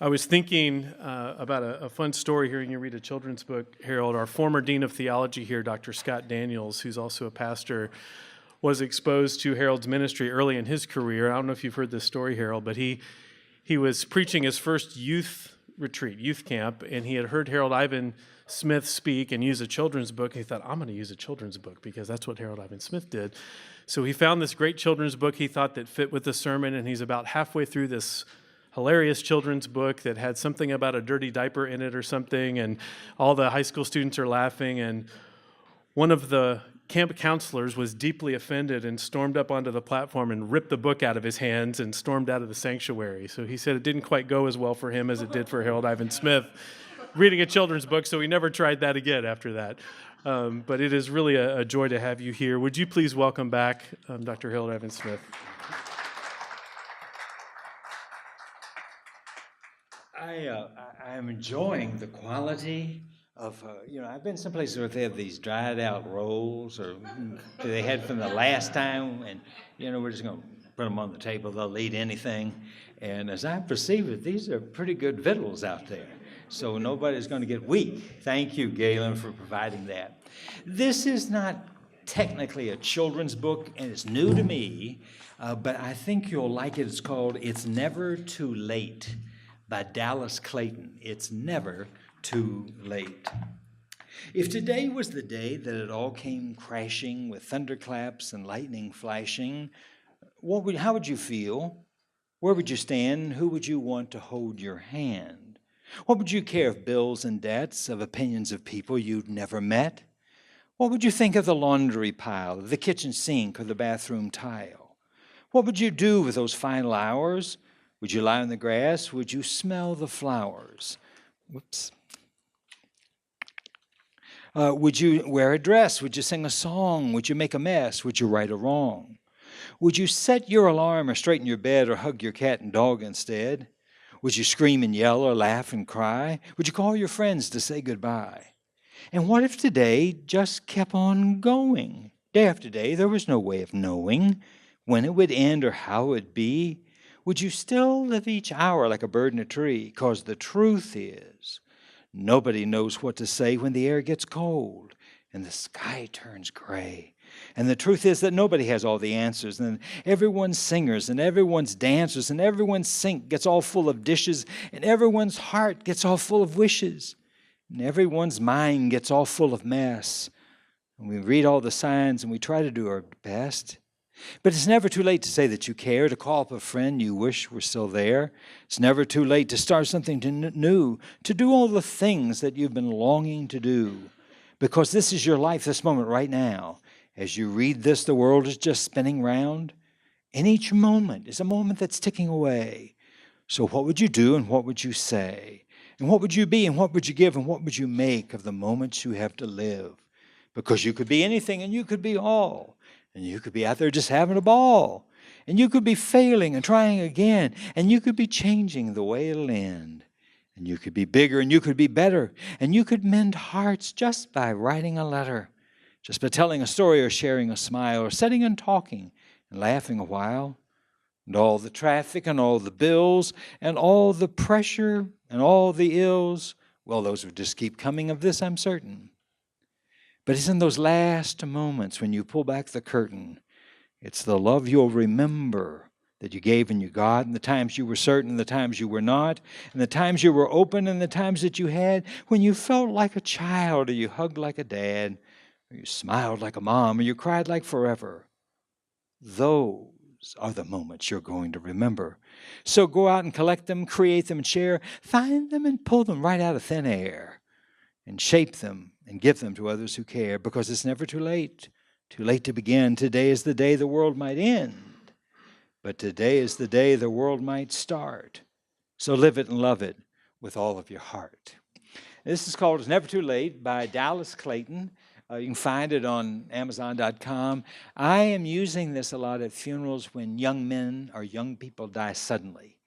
I was thinking about a fun story hearing you read a children's book, Harold. Our former Dean of Theology here, Dr. Scott Daniels, who's also a pastor, was exposed to Harold's ministry early in his career. I don't know if you've heard this story, Harold, but he was preaching his first youth retreat, youth camp, and he had heard Harold Ivan Smith speak and use a children's book. He thought, I'm going to use a children's book because that's what Harold Ivan Smith did. So he found this great children's book he thought that fit with the sermon, and he's about halfway through this hilarious children's book that had something about a dirty diaper in it or something, and all the high school students are laughing, and one of the camp counselors was deeply offended and stormed up onto the platform and ripped the book out of his hands and stormed out of the sanctuary. So he said it didn't quite go as well for him as it did for Harold Ivan Smith reading a children's book, so he never tried that again after that. But it is really a joy to have you here. Would you please welcome back Dr. Harold Ivan Smith? I am enjoying the quality of, I've been some places where they have these dried out rolls or they had from the last time, and, we're just going to put them on the table. They'll eat anything. And as I perceive it, these are pretty good victuals out there. So nobody's going to get weak. Thank you, Galen, for providing that. This is not technically a children's book, and it's new to me, but I think you'll like it. It's called It's Never Too Late by Dallas Clayton. It's never too late. If today was the day that it all came crashing with thunderclaps and lightning flashing, how would you feel? Where would you stand? Who would you want to hold your hand? What would you care of bills and debts, of opinions of people you'd never met? What would you think of the laundry pile, of the kitchen sink, or the bathroom tile? What would you do with those final hours? Would you lie on the grass? Would you smell the flowers? Whoops. Would you wear a dress? Would you sing a song? Would you make a mess? Would you right a wrong? Would you set your alarm or straighten your bed or hug your cat and dog instead? Would you scream and yell or laugh and cry? Would you call your friends to say goodbye? And what if today just kept on going? Day after day, there was no way of knowing when it would end or how it would be. Would you still live each hour like a bird in a tree? 'Cause the truth is, nobody knows what to say when the air gets cold and the sky turns gray. And the truth is that nobody has all the answers, and everyone's singers, and everyone's dancers, and everyone's sink gets all full of dishes, and everyone's heart gets all full of wishes, and everyone's mind gets all full of mess. And we read all the signs, and we try to do our best. But it's never too late to say that you care, to call up a friend you wish were still there. It's never too late to start something new, to do all the things that you've been longing to do. Because this is your life, this moment right now. As you read this, the world is just spinning round, and each moment is a moment that's ticking away. So what would you do, and what would you say? And what would you be, and what would you give, and what would you make of the moments you have to live? Because you could be anything, and you could be all. And you could be out there just having a ball. And you could be failing and trying again. And you could be changing the way it'll end. And you could be bigger and you could be better. And you could mend hearts just by writing a letter. Just by telling a story or sharing a smile or sitting and talking and laughing a while. And all the traffic and all the bills and all the pressure and all the ills, well, those would just keep coming of this, I'm certain. But it's in those last moments when you pull back the curtain. It's the love you'll remember that you gave and you got, and the times you were certain and the times you were not, and the times you were open and the times that you had when you felt like a child, or you hugged like a dad, or you smiled like a mom, or you cried like forever. Those are the moments you're going to remember. So go out and collect them, create them and share, find them and pull them right out of thin air, and shape them and give them to others who care, because it's never too late to begin. Today is the day the world might end, but today is the day the world might start. So live it and love it with all of your heart. This is called It's Never Too Late by Dallas Clayton. You can find it on Amazon.com. I am using this a lot at funerals when young men or young people die suddenly.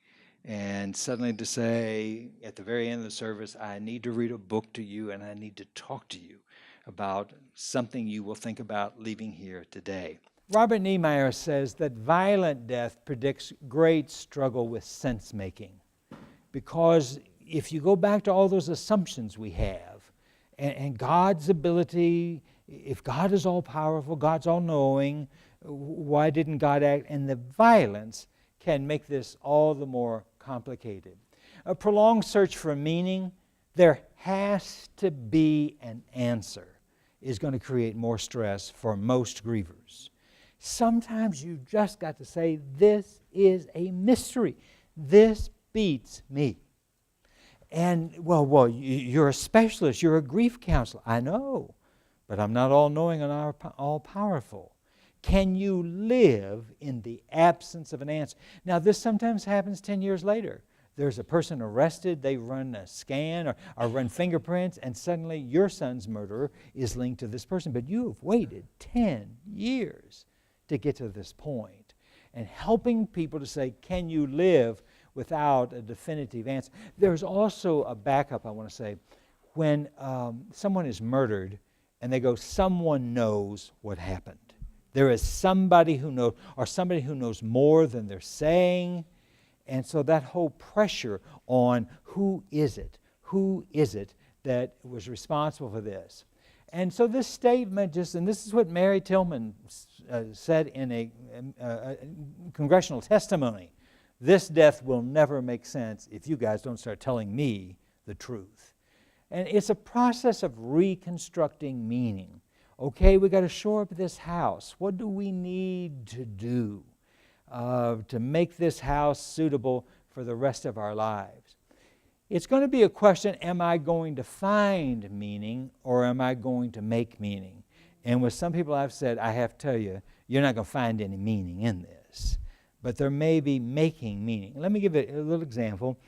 And suddenly to say at the very end of the service, I need to read a book to you and I need to talk to you about something you will think about leaving here today. Robert Niemeyer says that violent death predicts great struggle with sense-making. because if you go back to all those assumptions we have, and God's ability, if God is all-powerful, God's all-knowing, why didn't God act? And the violence can make this all the more complicated. A prolonged search for meaning, there has to be an answer, is going to create more stress for most grievers. Sometimes you just got to say, this is a mystery. This beats me. And, well, you're a specialist. You're a grief counselor. I know, but I'm not all-knowing and all-powerful. Can you live in the absence of an answer? Now, this sometimes happens 10 years later. There's a person arrested, they run a scan or run fingerprints, and suddenly your son's murderer is linked to this person. But you have waited 10 years to get to this point. And helping people to say, can you live without a definitive answer? There's also a backup, I want to say. When someone is murdered and they go, someone knows what happened. There is somebody who knows, or somebody who knows more than they're saying. And so that whole pressure on who is it that was responsible for this? And so this statement and this is what Mary Tillman said in a congressional testimony, this death will never make sense if you guys don't start telling me the truth. And it's a process of reconstructing meaning. Okay, we got to shore up this house. What do we need to do to make this house suitable for the rest of our lives? It's going to be a question, am I going to find meaning or am I going to make meaning? And with some people I've said, I have to tell you, you're not going to find any meaning in this. But there may be making meaning. Let me give it a little example.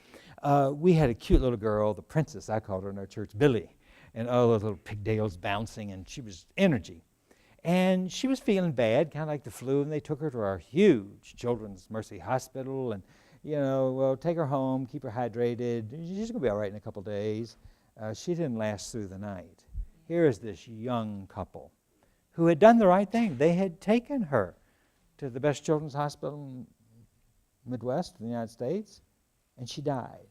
We had a cute little girl, the princess, I called her in our church, Billy. And all those little pigtails bouncing, and she was energy. And she was feeling bad, kind of like the flu, and they took her to our huge Children's Mercy Hospital, and, well, take her home, keep her hydrated. She's going to be all right in a couple days. She didn't last through the night. Here is this young couple who had done the right thing. They had taken her to the best children's hospital in the Midwest of the United States, and she died.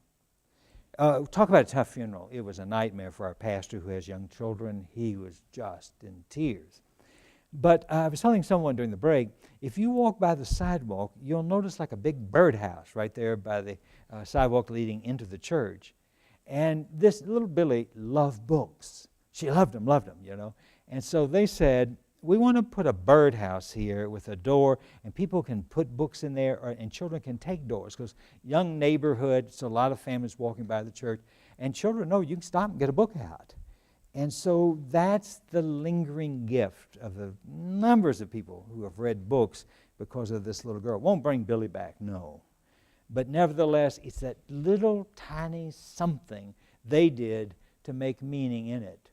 Talk about a tough funeral. It was a nightmare for our pastor who has young children. He was just in tears. But I was telling someone during the break, if you walk by the sidewalk, you'll notice like a big birdhouse right there by the sidewalk leading into the church. And this little Billy loved books. She loved them, And so they said, we want to put a birdhouse here with a door, and people can put books in there, and children can take doors, because young neighborhood, so a lot of families walking by the church, and children know you can stop and get a book out. And so that's the lingering gift of the numbers of people who have read books because of this little girl. It won't bring Billy back, no. But nevertheless, it's that little tiny something they did to make meaning in it.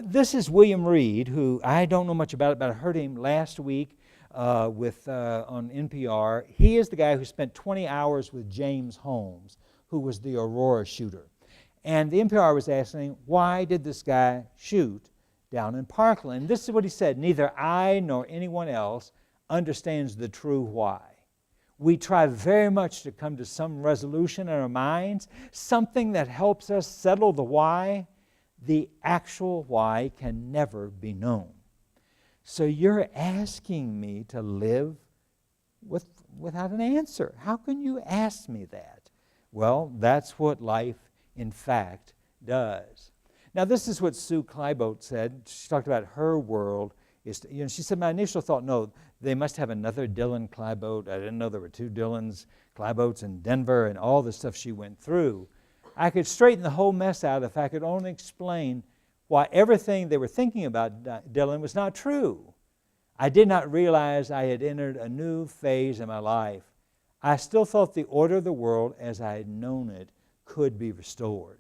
This is William Reed, who I don't know much about it, but I heard him last week on NPR. He is the guy who spent 20 hours with James Holmes, who was the Aurora shooter. And the NPR was asking, why did this guy shoot down in Parkland? This is what he said, neither I nor anyone else understands the true why. We try very much to come to some resolution in our minds, something that helps us settle the why. The actual why can never be known. So you're asking me to live without an answer. How can you ask me that? Well, that's what life, in fact, does. Now, this is what Sue Kleiboat said. She talked about her world. She said, my initial thought, no, they must have another Dylan Kleiboat. I didn't know there were two Dylans Kleiboats in Denver and all the stuff she went through. I could straighten the whole mess out if I could only explain why everything they were thinking about Dylan was not true. I did not realize I had entered a new phase in my life. I still thought the order of the world as I had known it could be restored.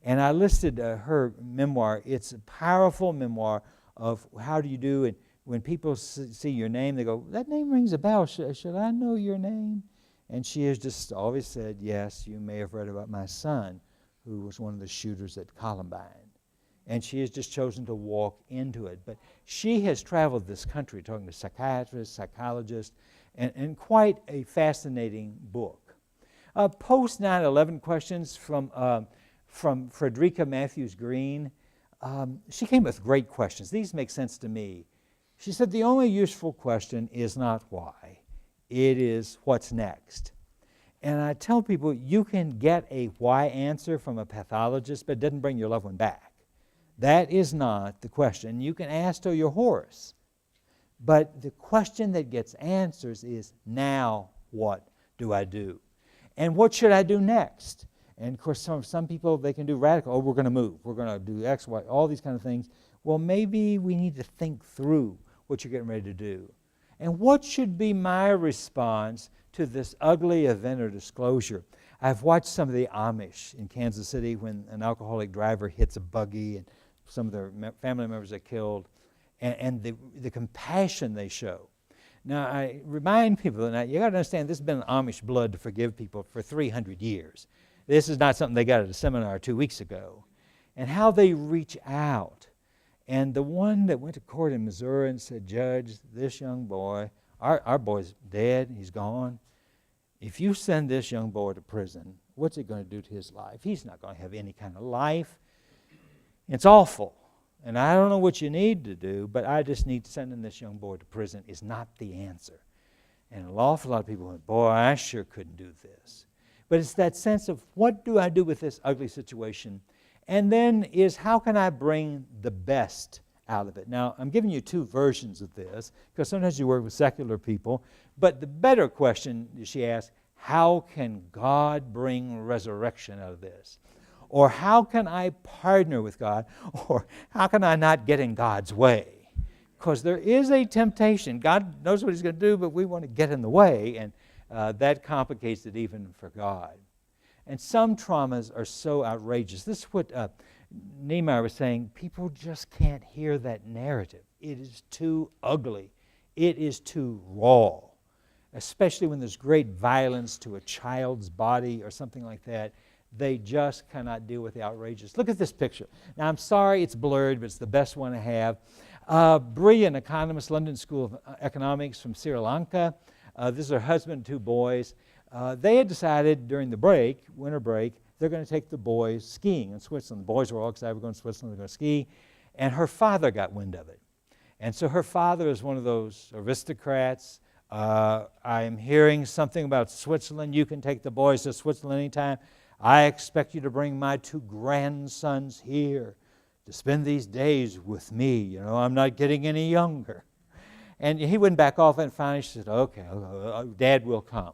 And I listed her memoir. It's a powerful memoir of how do you do, and when people see your name, they go, that name rings a bell. Should I know your name? And she has just always said, yes, you may have read about my son, who was one of the shooters at Columbine. And she has just chosen to walk into it. But she has traveled this country talking to psychiatrists, psychologists, and quite a fascinating book. Post 9/11 questions from Frederica Matthews Green. She came with great questions. These make sense to me. She said the only useful question is not why. It is what's next. And I tell people you can get a why answer from a pathologist, but it doesn't bring your loved one back. That is not the question. You can ask till you're hoarse. But the question that gets answers is, now what do I do? And what should I do next? And of course, some people, they can do radical. Oh, we're going to move. We're going to do X, Y, all these kind of things. Well, maybe we need to think through what you're getting ready to do. And what should be my response to this ugly event or disclosure? I've watched some of the Amish in Kansas City when an alcoholic driver hits a buggy and some of their family members are killed, and the compassion they show. Now, I remind people that you got to understand this has been Amish blood to forgive people for 300 years. This is not something they got at a seminar 2 weeks ago. And how they reach out. And the one that went to court in Missouri and said, Judge, this young boy, our boy's dead, he's gone. If you send this young boy to prison, what's it going to do to his life? He's not going to have any kind of life. It's awful. And I don't know what you need to do, but I just need sending this young boy to prison is not the answer. And an awful lot of people went, boy, I sure couldn't do this. But it's that sense of what do I do with this ugly situation? And then is how can I bring the best out of it? Now, I'm giving you two versions of this because sometimes you work with secular people. But the better question she asked, how can God bring resurrection out of this? Or how can I partner with God? Or how can I not get in God's way? Because there is a temptation. God knows what He's going to do, but we want to get in the way, and that complicates it even for God. And some traumas are so outrageous. This is what Niemeyer was saying. People just can't hear that narrative. It is too ugly. It is too raw, especially when there's great violence to a child's body or something like that. They just cannot deal with the outrageous. Look at this picture. Now, I'm sorry it's blurred, but it's the best one I have. Brilliant economist, London School of Economics from Sri Lanka. This is her husband and two boys. They had decided during the break, winter break, they're going to take the boys skiing in Switzerland. The boys were all excited, we're going to Switzerland, they're going to ski. And her father got wind of it. And so her father is one of those aristocrats. I'm hearing something about Switzerland. You can take the boys to Switzerland anytime. I expect you to bring my two grandsons here to spend these days with me. You know, I'm not getting any younger. And he wouldn't back off, and finally she said, okay, Dad will come.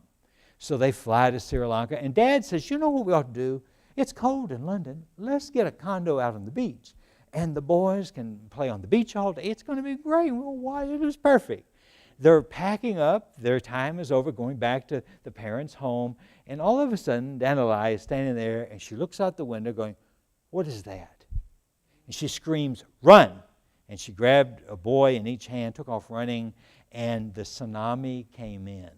So they fly to Sri Lanka, and Dad says, you know what we ought to do? It's cold in London. Let's get a condo out on the beach. And the boys can play on the beach all day. It's going to be great. Well, why? It is perfect. They're packing up. Their time is over, going back to the parents' home. And all of a sudden, Danilai is standing there, and she looks out the window going, what is that? And she screams, run! And she grabbed a boy in each hand, took off running, and the tsunami came in.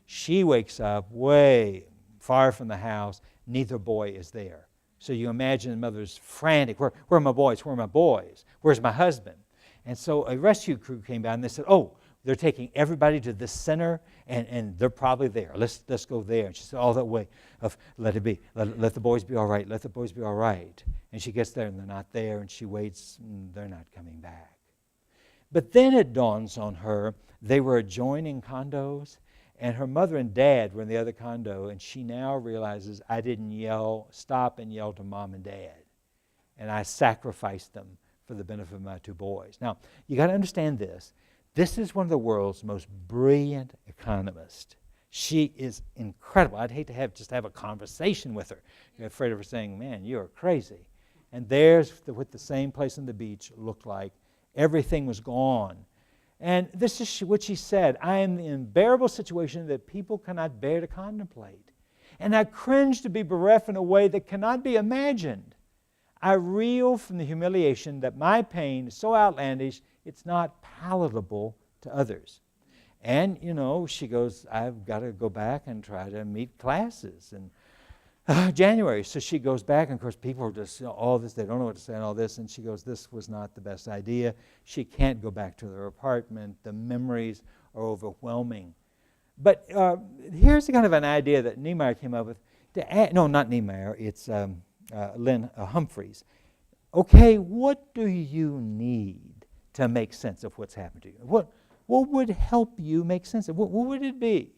She wakes up way far from the house. Neither boy is there. So you imagine the mother's frantic. Where are my boys? Where are my boys? Where's my husband? And so a rescue crew came by, and they said, oh, they're taking everybody to the center, and they're probably there. Let's go there. And she said, all that way of let it be. Let the boys be all right. Let the boys be all right. And she gets there, and they're not there, and she waits, and they're not coming back. But then it dawns on her, they were adjoining condos, and her mother and dad were in the other condo, and she now realizes, I didn't stop and yell to Mom and Dad, and I sacrificed them for the benefit of my two boys. Now, you got to understand this. This is one of the world's most brilliant economists. She is incredible. I'd hate to have a conversation with her. You're afraid of her saying, man, you're crazy. And there's what the same place on the beach looked like. Everything was gone. And this is what she said, I am in an unbearable situation that people cannot bear to contemplate. And I cringe to be bereft in a way that cannot be imagined. I reel from the humiliation that my pain is so outlandish, it's not palatable to others. And, you know, she goes, I've got to go back and try to meet classes in January. So she goes back, and of course people are just, all this, they don't know what to say and all this, and she goes, this was not the best idea. She can't go back to their apartment. The memories are overwhelming. But here's kind of an idea that Niemeyer came up with. No, not Niemeyer. It's Lynn Humphreys. Okay, what do you need to make sense of what's happened to you? What would help you make sense of it? What would it be?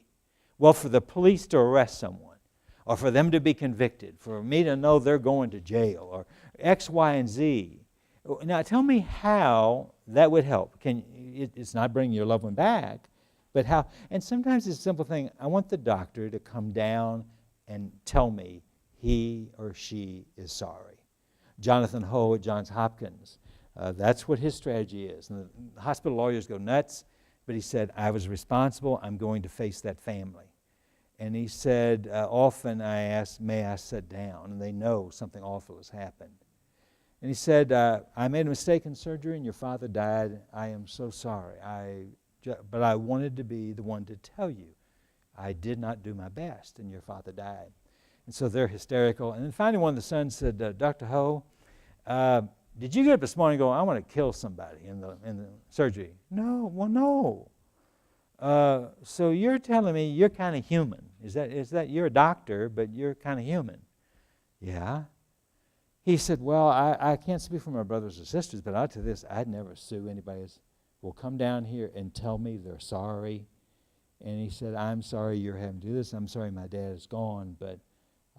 Well, for the police to arrest someone, or for them to be convicted, for me to know they're going to jail, or X, Y, and Z. Now, tell me how that would help. It's not bringing your loved one back, but how? And sometimes it's a simple thing. I want the doctor to come down and tell me he or she is sorry. Jonathan Ho at Johns Hopkins, that's what his strategy is. And the hospital lawyers go nuts, but he said, I was responsible. I'm going to face that family. And he said, often I ask, may I sit down? And they know something awful has happened. And he said, I made a mistake in surgery and your father died. I am so sorry. But I wanted to be the one to tell you. I did not do my best and your father died. And so they're hysterical. And then finally one of the sons said, Dr. Ho, did you get up this morning and go, I want to kill somebody in the surgery? No, well, no. So you're telling me you're kind of human. Is that you're a doctor, but you're kind of human? Yeah. He said, well, I can't speak for my brothers or sisters, but I'll tell you this, I'd never sue anybody else. Will come down here and tell me they're sorry. And he said, I'm sorry you're having to do this. I'm sorry my dad is gone, but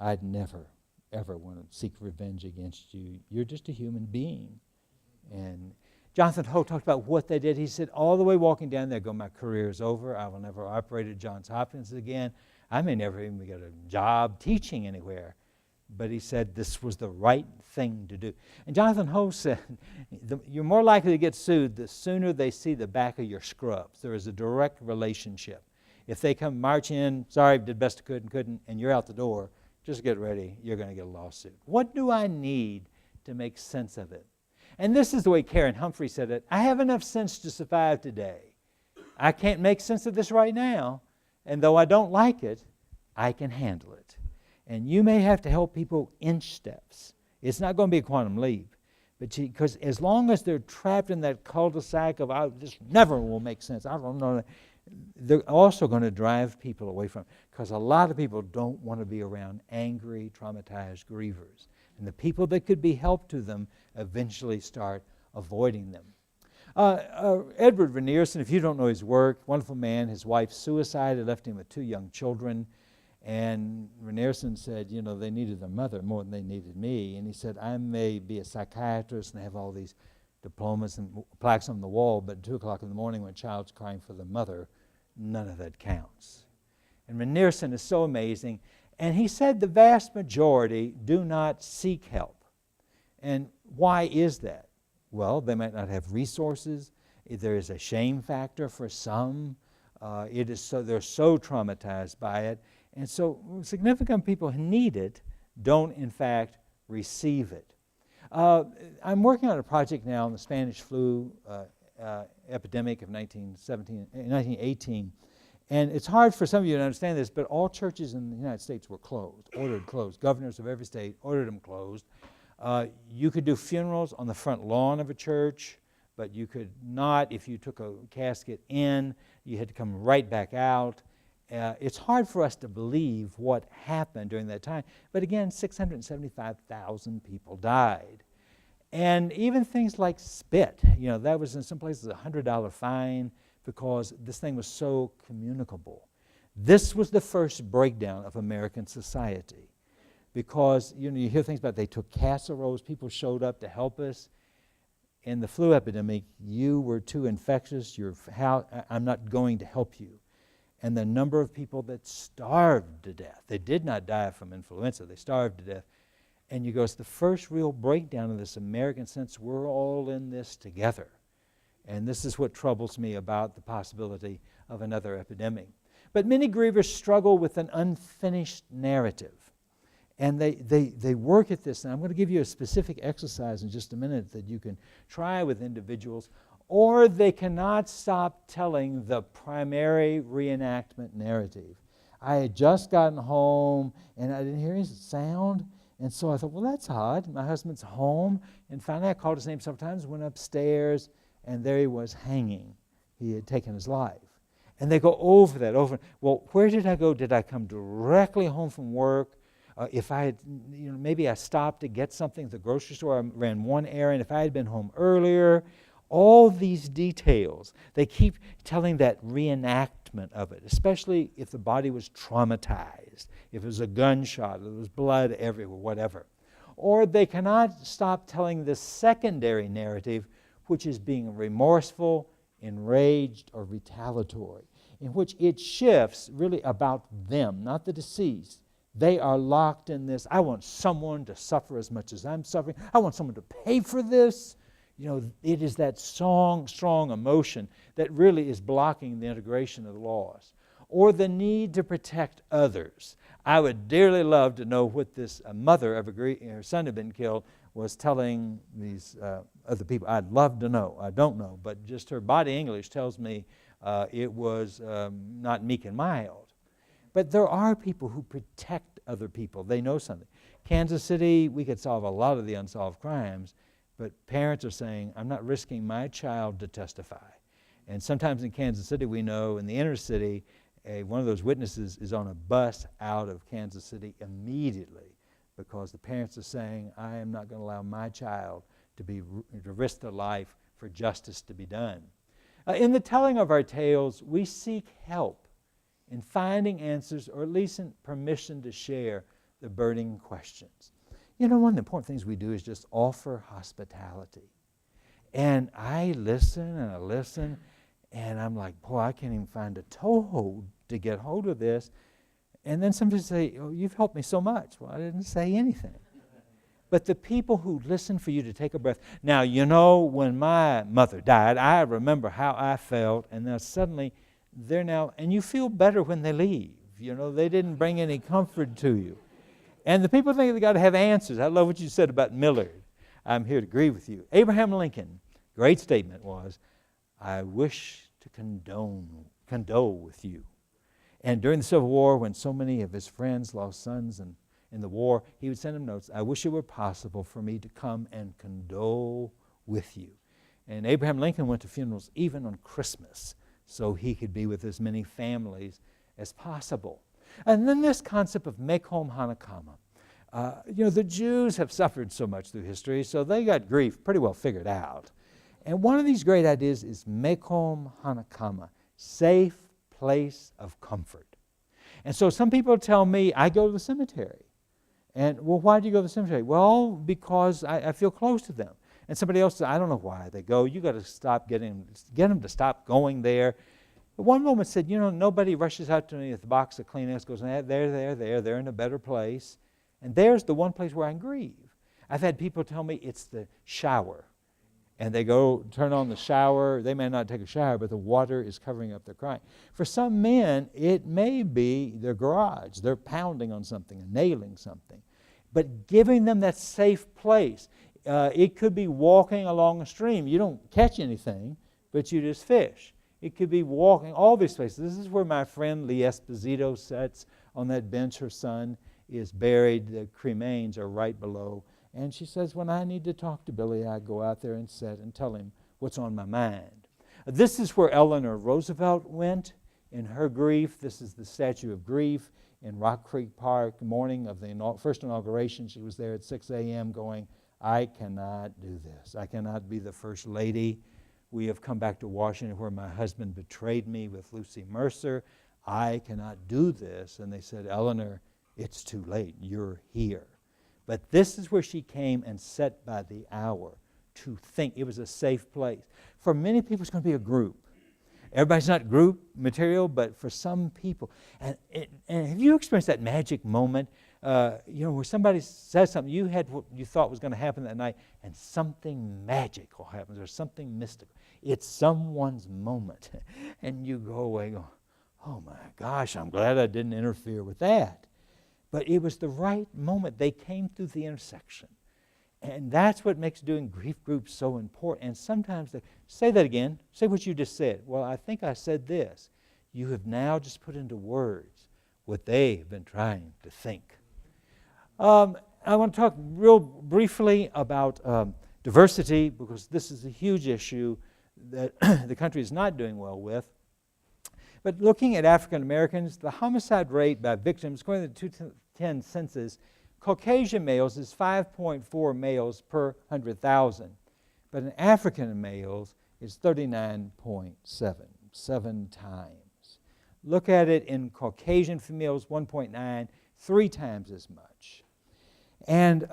I'd never, ever want to seek revenge against you. You're just a human being. And Jonathan Ho talked about what they did. He said, all the way walking down there, my career is over. I will never operate at Johns Hopkins again. I may never even get a job teaching anywhere. But he said this was the right thing to do. And Jonathan Ho said, you're more likely to get sued the sooner they see the back of your scrubs. There is a direct relationship. If they come march in, sorry, did best I could and couldn't, and you're out the door, just get ready, you're going to get a lawsuit. What do I need to make sense of it? And this is the way Karen Humphrey said it. I have enough sense to survive today. I can't make sense of this right now, and though I don't like it, I can handle it. And you may have to help people inch steps. It's not going to be a quantum leap. Because as long as they're trapped in that cul-de-sac of, this never will make sense, I don't know, they're also going to drive people away from it. Because a lot of people don't want to be around angry, traumatized grievers. And the people that could be help to them eventually start avoiding them. Edward Vanierson, if you don't know his work, wonderful man, his wife suicided, left him with 2 young children. And Vanierson said, they needed their mother more than they needed me. And he said, I may be a psychiatrist and have all these diplomas and plaques on the wall, but at 2 o'clock in the morning when a child's crying for the mother, none of that counts. And Vanierson is so amazing. And he said the vast majority do not seek help. And why is that? Well, they might not have resources. There is a shame factor for some. They're so traumatized by it. And so significant people who need it don't, in fact, receive it. I'm working on a project now on the Spanish flu epidemic of 1918. And it's hard for some of you to understand this, but all churches in the United States were closed, ordered closed. Governors of every state ordered them closed. You could do funerals on the front lawn of a church, but you could not, if you took a casket in, you had to come right back out. It's hard for us to believe what happened during that time. But again, 675,000 people died. And even things like spit, that was in some places a $100 fine because this thing was so communicable. This was the first breakdown of American society because, you hear things about they took casseroles, people showed up to help us. In the flu epidemic, you were too infectious, I'm not going to help you. And the number of people that starved to death. They did not die from influenza. They starved to death. And you go, it's the first real breakdown of this American sense. We're all in this together. And this is what troubles me about the possibility of another epidemic. But many grievers struggle with an unfinished narrative. And they work at this. And I'm going to give you a specific exercise in just a minute that you can try with individuals. Or they cannot stop telling the primary reenactment narrative. I had just gotten home, and I didn't hear any sound, and so I thought, well, that's odd. My husband's home, and finally I called his name sometimes, went upstairs, and there he was hanging. He had taken his life. And they go over that, over. Well, where did I go? Did I come directly home from work? If I had, maybe I stopped to get something at the grocery store, I ran one errand. If I had been home earlier, all these details, they keep telling that reenactment of it, especially if the body was traumatized, if it was a gunshot, if there was blood everywhere, whatever. Or they cannot stop telling the secondary narrative, which is being remorseful, enraged, or retaliatory, in which it shifts really about them, not the deceased. They are locked in this, I want someone to suffer as much as I'm suffering. I want someone to pay for this. It is that strong emotion that really is blocking the integration of the loss. Or the need to protect others. I would dearly love to know what this mother of her son had been killed was telling these other people. I'd love to know. I don't know, but just her body English tells me it was not meek and mild. But there are people who protect other people. They know something. Kansas City, we could solve a lot of the unsolved crimes, but parents are saying, I'm not risking my child to testify. And sometimes in Kansas City, we know in the inner city, one of those witnesses is on a bus out of Kansas City immediately because the parents are saying, I am not going to allow my child to risk their life for justice to be done. In the telling of our tales, we seek help in finding answers, or at least in permission to share the burning questions. One of the important things we do is just offer hospitality. And I listen, and I'm like, boy, I can't even find a toehold to get hold of this. And then somebody say, oh, you've helped me so much. Well, I didn't say anything. But the people who listen for you to take a breath. Now, when my mother died, I remember how I felt, and now suddenly they're now, and you feel better when they leave. They didn't bring any comfort to you. And the people think they got to have answers. I love what you said about Millard. I'm here to agree with you. Abraham Lincoln, great statement was, I wish to condole with you. And during the Civil War, when so many of his friends lost sons in the war, he would send them notes, I wish it were possible for me to come and condole with you. And Abraham Lincoln went to funerals even on Christmas so he could be with as many families as possible. And then this concept of Mekom Hanakama. The Jews have suffered so much through history, so they got grief pretty well figured out. And one of these great ideas is Mekom Hanakama, safe place of comfort. And so some people tell me, I go to the cemetery. And, well, why do you go to the cemetery? Well, because I feel close to them. And somebody else says, I don't know why they go. You got to stop get them to stop going there. But one woman said, nobody rushes out to me with a box of Kleenex, goes, they're in a better place. And there's the one place where I can grieve. I've had people tell me it's the shower. And they go turn on the shower. They may not take a shower, but the water is covering up their crying. For some men, it may be their garage. They're pounding on something and nailing something. But giving them that safe place. It could be walking along a stream. You don't catch anything, but you just fish. It could be walking, all these places. This is where my friend Lee Esposito sits on that bench. Her son is buried. The cremains are right below. And she says, when I need to talk to Billy, I go out there and sit and tell him what's on my mind. This is where Eleanor Roosevelt went in her grief. This is the Statue of Grief in Rock Creek Park. The morning of the first inauguration, she was there at 6 a.m. going, I cannot do this. I cannot be the First Lady. We have come back to Washington where my husband betrayed me with Lucy Mercer. I cannot do this. And they said, Eleanor, it's too late. You're here. But this is where she came and sat by the hour to think. It was a safe place. For many people, it's going to be a group. Everybody's not group material, but for some people. And have you experienced that magic moment, where somebody says something, you had what you thought was going to happen that night, and something magical happens or something mystical. It's someone's moment. And you go away going, oh my gosh, I'm glad I didn't interfere with that. But it was the right moment. They came through the intersection. And that's what makes doing grief groups so important. And sometimes they say that again. Say what you just said. Well, I think I said this. You have now just put into words what they've been trying to think. I want to talk real briefly about diversity, because this is a huge issue that the country is not doing well with. But looking at African Americans, the homicide rate by victims, according to the 2010 census, Caucasian males is 5.4 males per 100,000. But in African males, it's 39.7, 7 times. Look at it in Caucasian females, 1.9, 3 times as much. And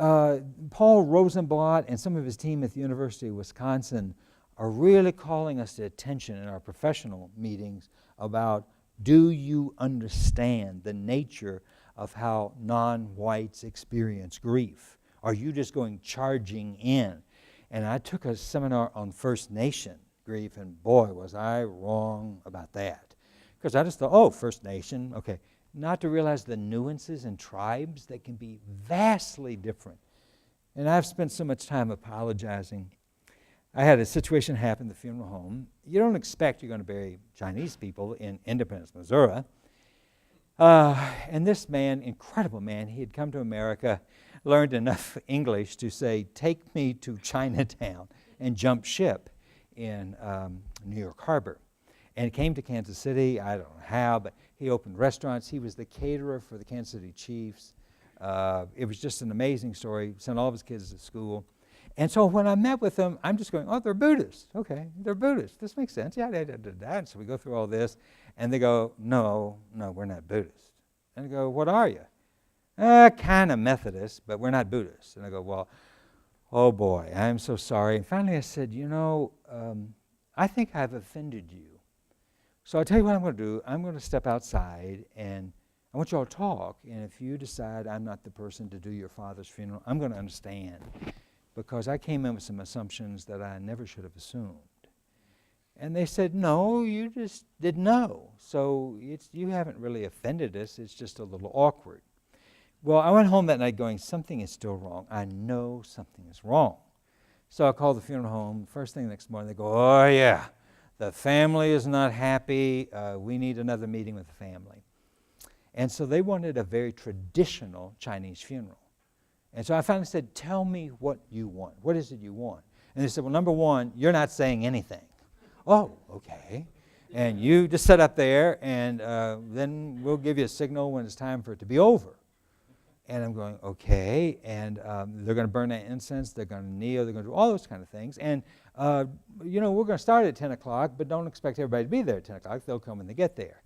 Paul Rosenblatt and some of his team at the University of Wisconsin are really calling us to attention in our professional meetings about, do you understand the nature of how non-whites experience grief? Are you just going charging in? And I took a seminar on First Nation grief, and boy, was I wrong about that. Because I just thought, oh, First Nation, okay. Not to realize the nuances in tribes that can be vastly different. And I've spent so much time apologizing. I had a situation happen at the funeral home. You don't expect you're going to bury Chinese people in Independence, Missouri. And this man, incredible man, he had come to America, learned enough English to say, take me to Chinatown, and jump ship in New York Harbor. And he came to Kansas City. I don't know how, but he opened restaurants. He was the caterer for the Kansas City Chiefs. It was just an amazing story. Sent all of his kids to school. And so when I met with them, I'm just going, oh, they're Buddhists. Okay, they're Buddhists. This makes sense. Yeah, and so we go through all this. And they go, no, we're not Buddhists. And I go, what are you? Kind of Methodist, but we're not Buddhists. And I go, well, oh boy, I'm so sorry. And finally I said, I think I've offended you. So I'll tell you what I'm going to do. I'm going to step outside, and I want you all to talk. And if you decide I'm not the person to do your father's funeral, I'm going to understand. Because I came in with some assumptions that I never should have assumed. And they said, no, you just didn't know. So you haven't really offended us. It's just a little awkward. Well, I went home that night going, something is still wrong. I know something is wrong. So I called the funeral home. First thing the next morning, they go, oh, yeah, the family is not happy. We need another meeting with the family. And so they wanted a very traditional Chinese funeral. And so I finally said, tell me what you want. What is it you want? And they said, well, number one, you're not saying anything. Oh, okay. And you just sit up there, and then we'll give you a signal when it's time for it to be over. And I'm going, okay. And they're going to burn that incense. They're going to kneel. They're going to do all those kind of things. And, we're going to start at 10 o'clock, but don't expect everybody to be there at 10 o'clock. They'll come when they get there.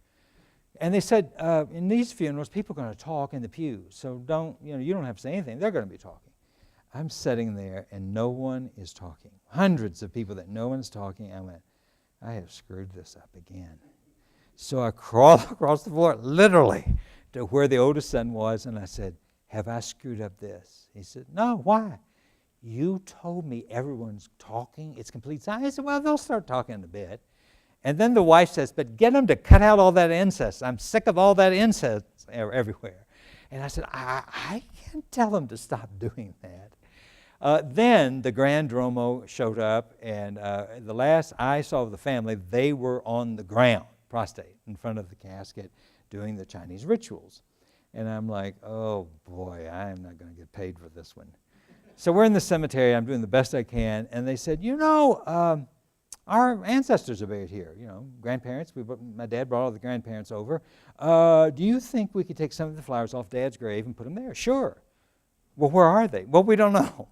And they said, in these funerals, people are going to talk in the pews. So you don't have to say anything. They're going to be talking. I'm sitting there, and no one is talking. Hundreds of people that no one's talking. I went, I have screwed this up again. So I crawled across the floor, literally, to where the oldest son was, and I said, have I screwed up this? He said, no, why? You told me everyone's talking. It's complete silence. I said, well, they'll start talking in a bit. And then the wife says, but get them to cut out all that incense. I'm sick of all that incense everywhere. And I said, I can't tell them to stop doing that. Then the Grand Dromo showed up, and the last I saw of the family, they were on the ground, prostrate, in front of the casket, doing the Chinese rituals. And I'm like, oh boy, I'm not going to get paid for this one. So we're in the cemetery. I'm doing the best I can. And they said, our ancestors are buried here, grandparents. My dad brought all the grandparents over. Do you think we could take some of the flowers off Dad's grave and put them there? Sure. Well, where are they? Well, we don't know.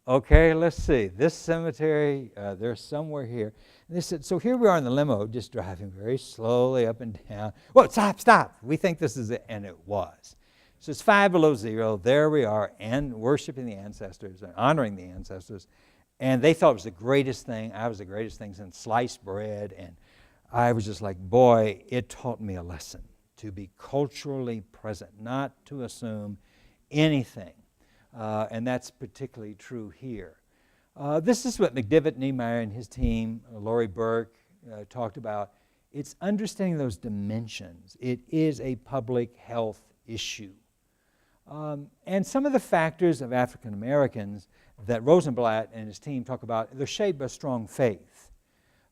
Okay, let's see. This cemetery, they're somewhere here. And they said, so here we are in the limo, just driving very slowly up and down. Well, stop. We think this is it. And it was. So it's 5 below zero. There we are, and worshiping the ancestors and honoring the ancestors. And they thought it was the greatest thing. I was the greatest thing since sliced bread. And I was just like, boy, it taught me a lesson to be culturally present, not to assume anything. And that's particularly true here. This is what McDivitt Niemeyer and his team, Laurie Burke, talked about. It's understanding those dimensions. It is a public health issue. And some of the factors of African Americans that Rosenblatt and his team talk about, they're shaped by strong faith.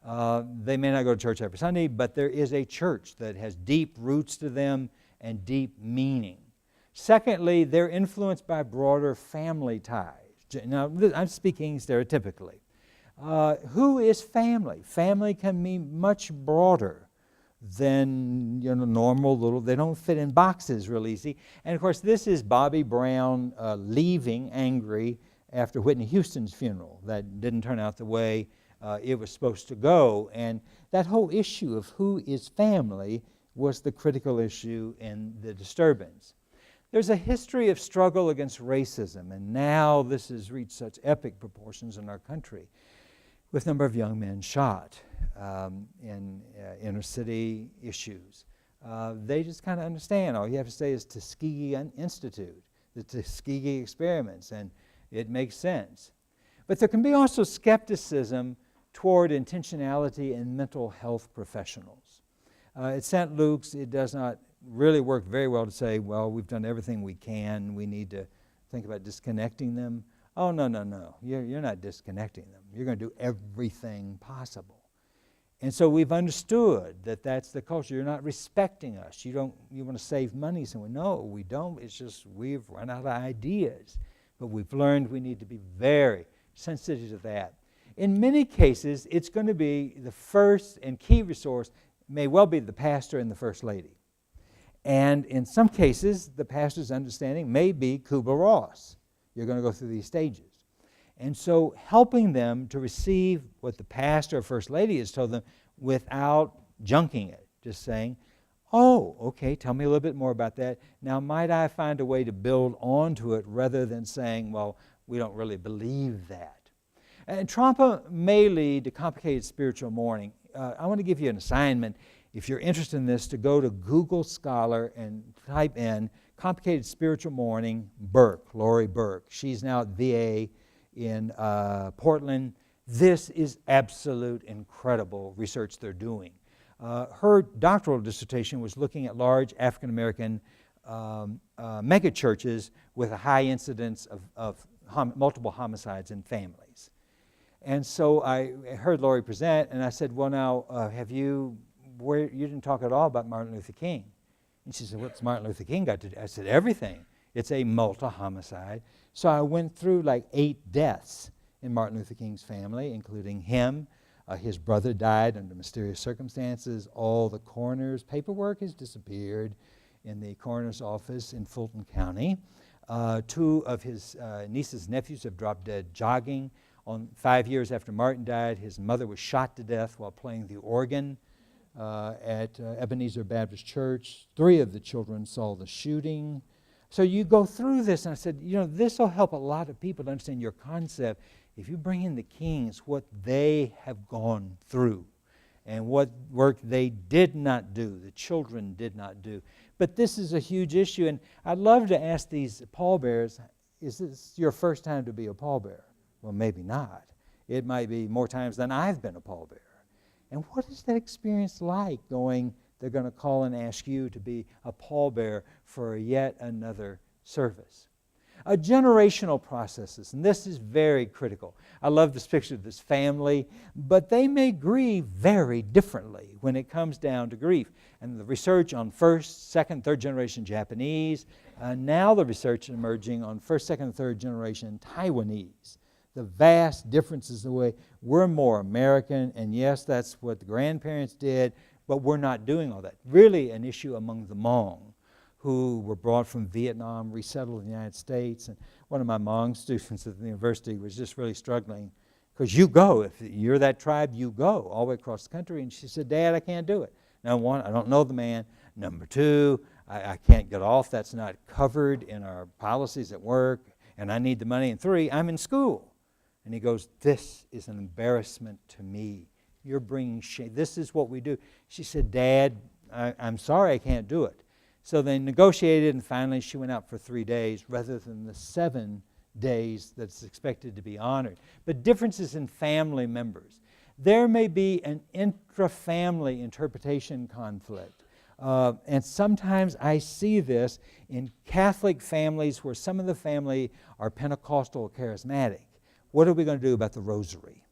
They may not go to church every Sunday, but there is a church that has deep roots to them and deep meaning. Secondly, they're influenced by broader family ties. Now, I'm speaking stereotypically. Who is family? Family can mean much broader than normal little. They don't fit in boxes real easy. And of course, this is Bobby Brown leaving angry after Whitney Houston's funeral. That didn't turn out the way it was supposed to go. And that whole issue of who is family was the critical issue in the disturbance. There's a history of struggle against racism, and now this has reached such epic proportions in our country, with a number of young men shot in inner city issues. They just kind of understand. All you have to say is Tuskegee Institute, the Tuskegee experiments, and it makes sense. But there can be also skepticism toward intentionality in mental health professionals. At St. Luke's, it does not really work very well to say, well, we've done everything we can. We need to think about disconnecting them. Oh, no, no, no. You're not disconnecting them. You're going to do everything possible. And so we've understood that that's the culture. You're not respecting us. You want to save money. So no, we don't. It's just we've run out of ideas. But we've learned we need to be very sensitive to that. In many cases, it's going to be the first and key resource may well be the pastor and the first lady. And in some cases, the pastor's understanding may be Kubler-Ross. You're going to go through these stages. And so helping them to receive what the pastor or first lady has told them without junking it, just saying, oh, okay, tell me a little bit more about that. Now, might I find a way to build onto it rather than saying, well, we don't really believe that. And trauma may lead to complicated spiritual mourning. I want to give you an assignment, if you're interested in this, to go to Google Scholar and type in complicated spiritual mourning, Burke, Lori Burke. She's now at VA in Portland. This is absolute incredible research they're doing. Her doctoral dissertation was looking at large African-American megachurches with a high incidence of multiple homicides in families. And so I heard Lori present, and I said, well, now, you didn't talk at all about Martin Luther King. And she said, what's Martin Luther King got to do? I said, everything. It's a multi-homicide. So I went through like 8 deaths in Martin Luther King's family, including him. His brother died under mysterious circumstances. All the coroner's paperwork has disappeared in the coroner's office in Fulton County. 2 of his nieces and nephews have dropped dead jogging. 5 years after Martin died, his mother was shot to death while playing the organ at Ebenezer Baptist Church. 3 of the children saw the shooting. So you go through this, and I said, this will help a lot of people to understand your concept. If you bring in the Kings, what they have gone through and what work they did not do, the children did not do. But this is a huge issue, and I'd love to ask these pallbearers, is this your first time to be a pallbearer? Well, maybe not. It might be more times than I've been a pallbearer. And what is that experience like going, they're going to call and ask you to be a pallbearer for yet another service? Generational processes, and this is very critical. I love this picture of this family, but they may grieve very differently when it comes down to grief. And the research on first, second, third generation Japanese, now the research emerging on first, second, and third generation Taiwanese. The vast differences in the way we're more American, and yes, that's what the grandparents did, but we're not doing all that. Really an issue among the Hmong, who were brought from Vietnam, resettled in the United States. And one of my Hmong students at the university was just really struggling, because you go, if you're that tribe, you go all the way across the country. And she said, Dad, I can't do it. Number 1, I don't know the man. Number 2, I can't get off. That's not covered in our policies at work, and I need the money. And 3, I'm in school. And he goes, this is an embarrassment to me. You're bringing shame. This is what we do. She said, Dad, I'm sorry I can't do it. So they negotiated, and finally she went out for 3 days rather than the 7 days that's expected to be honored. But differences in family members. There may be an intra-family interpretation conflict. And sometimes I see this in Catholic families where some of the family are Pentecostal or charismatic. What are we going to do about the rosary?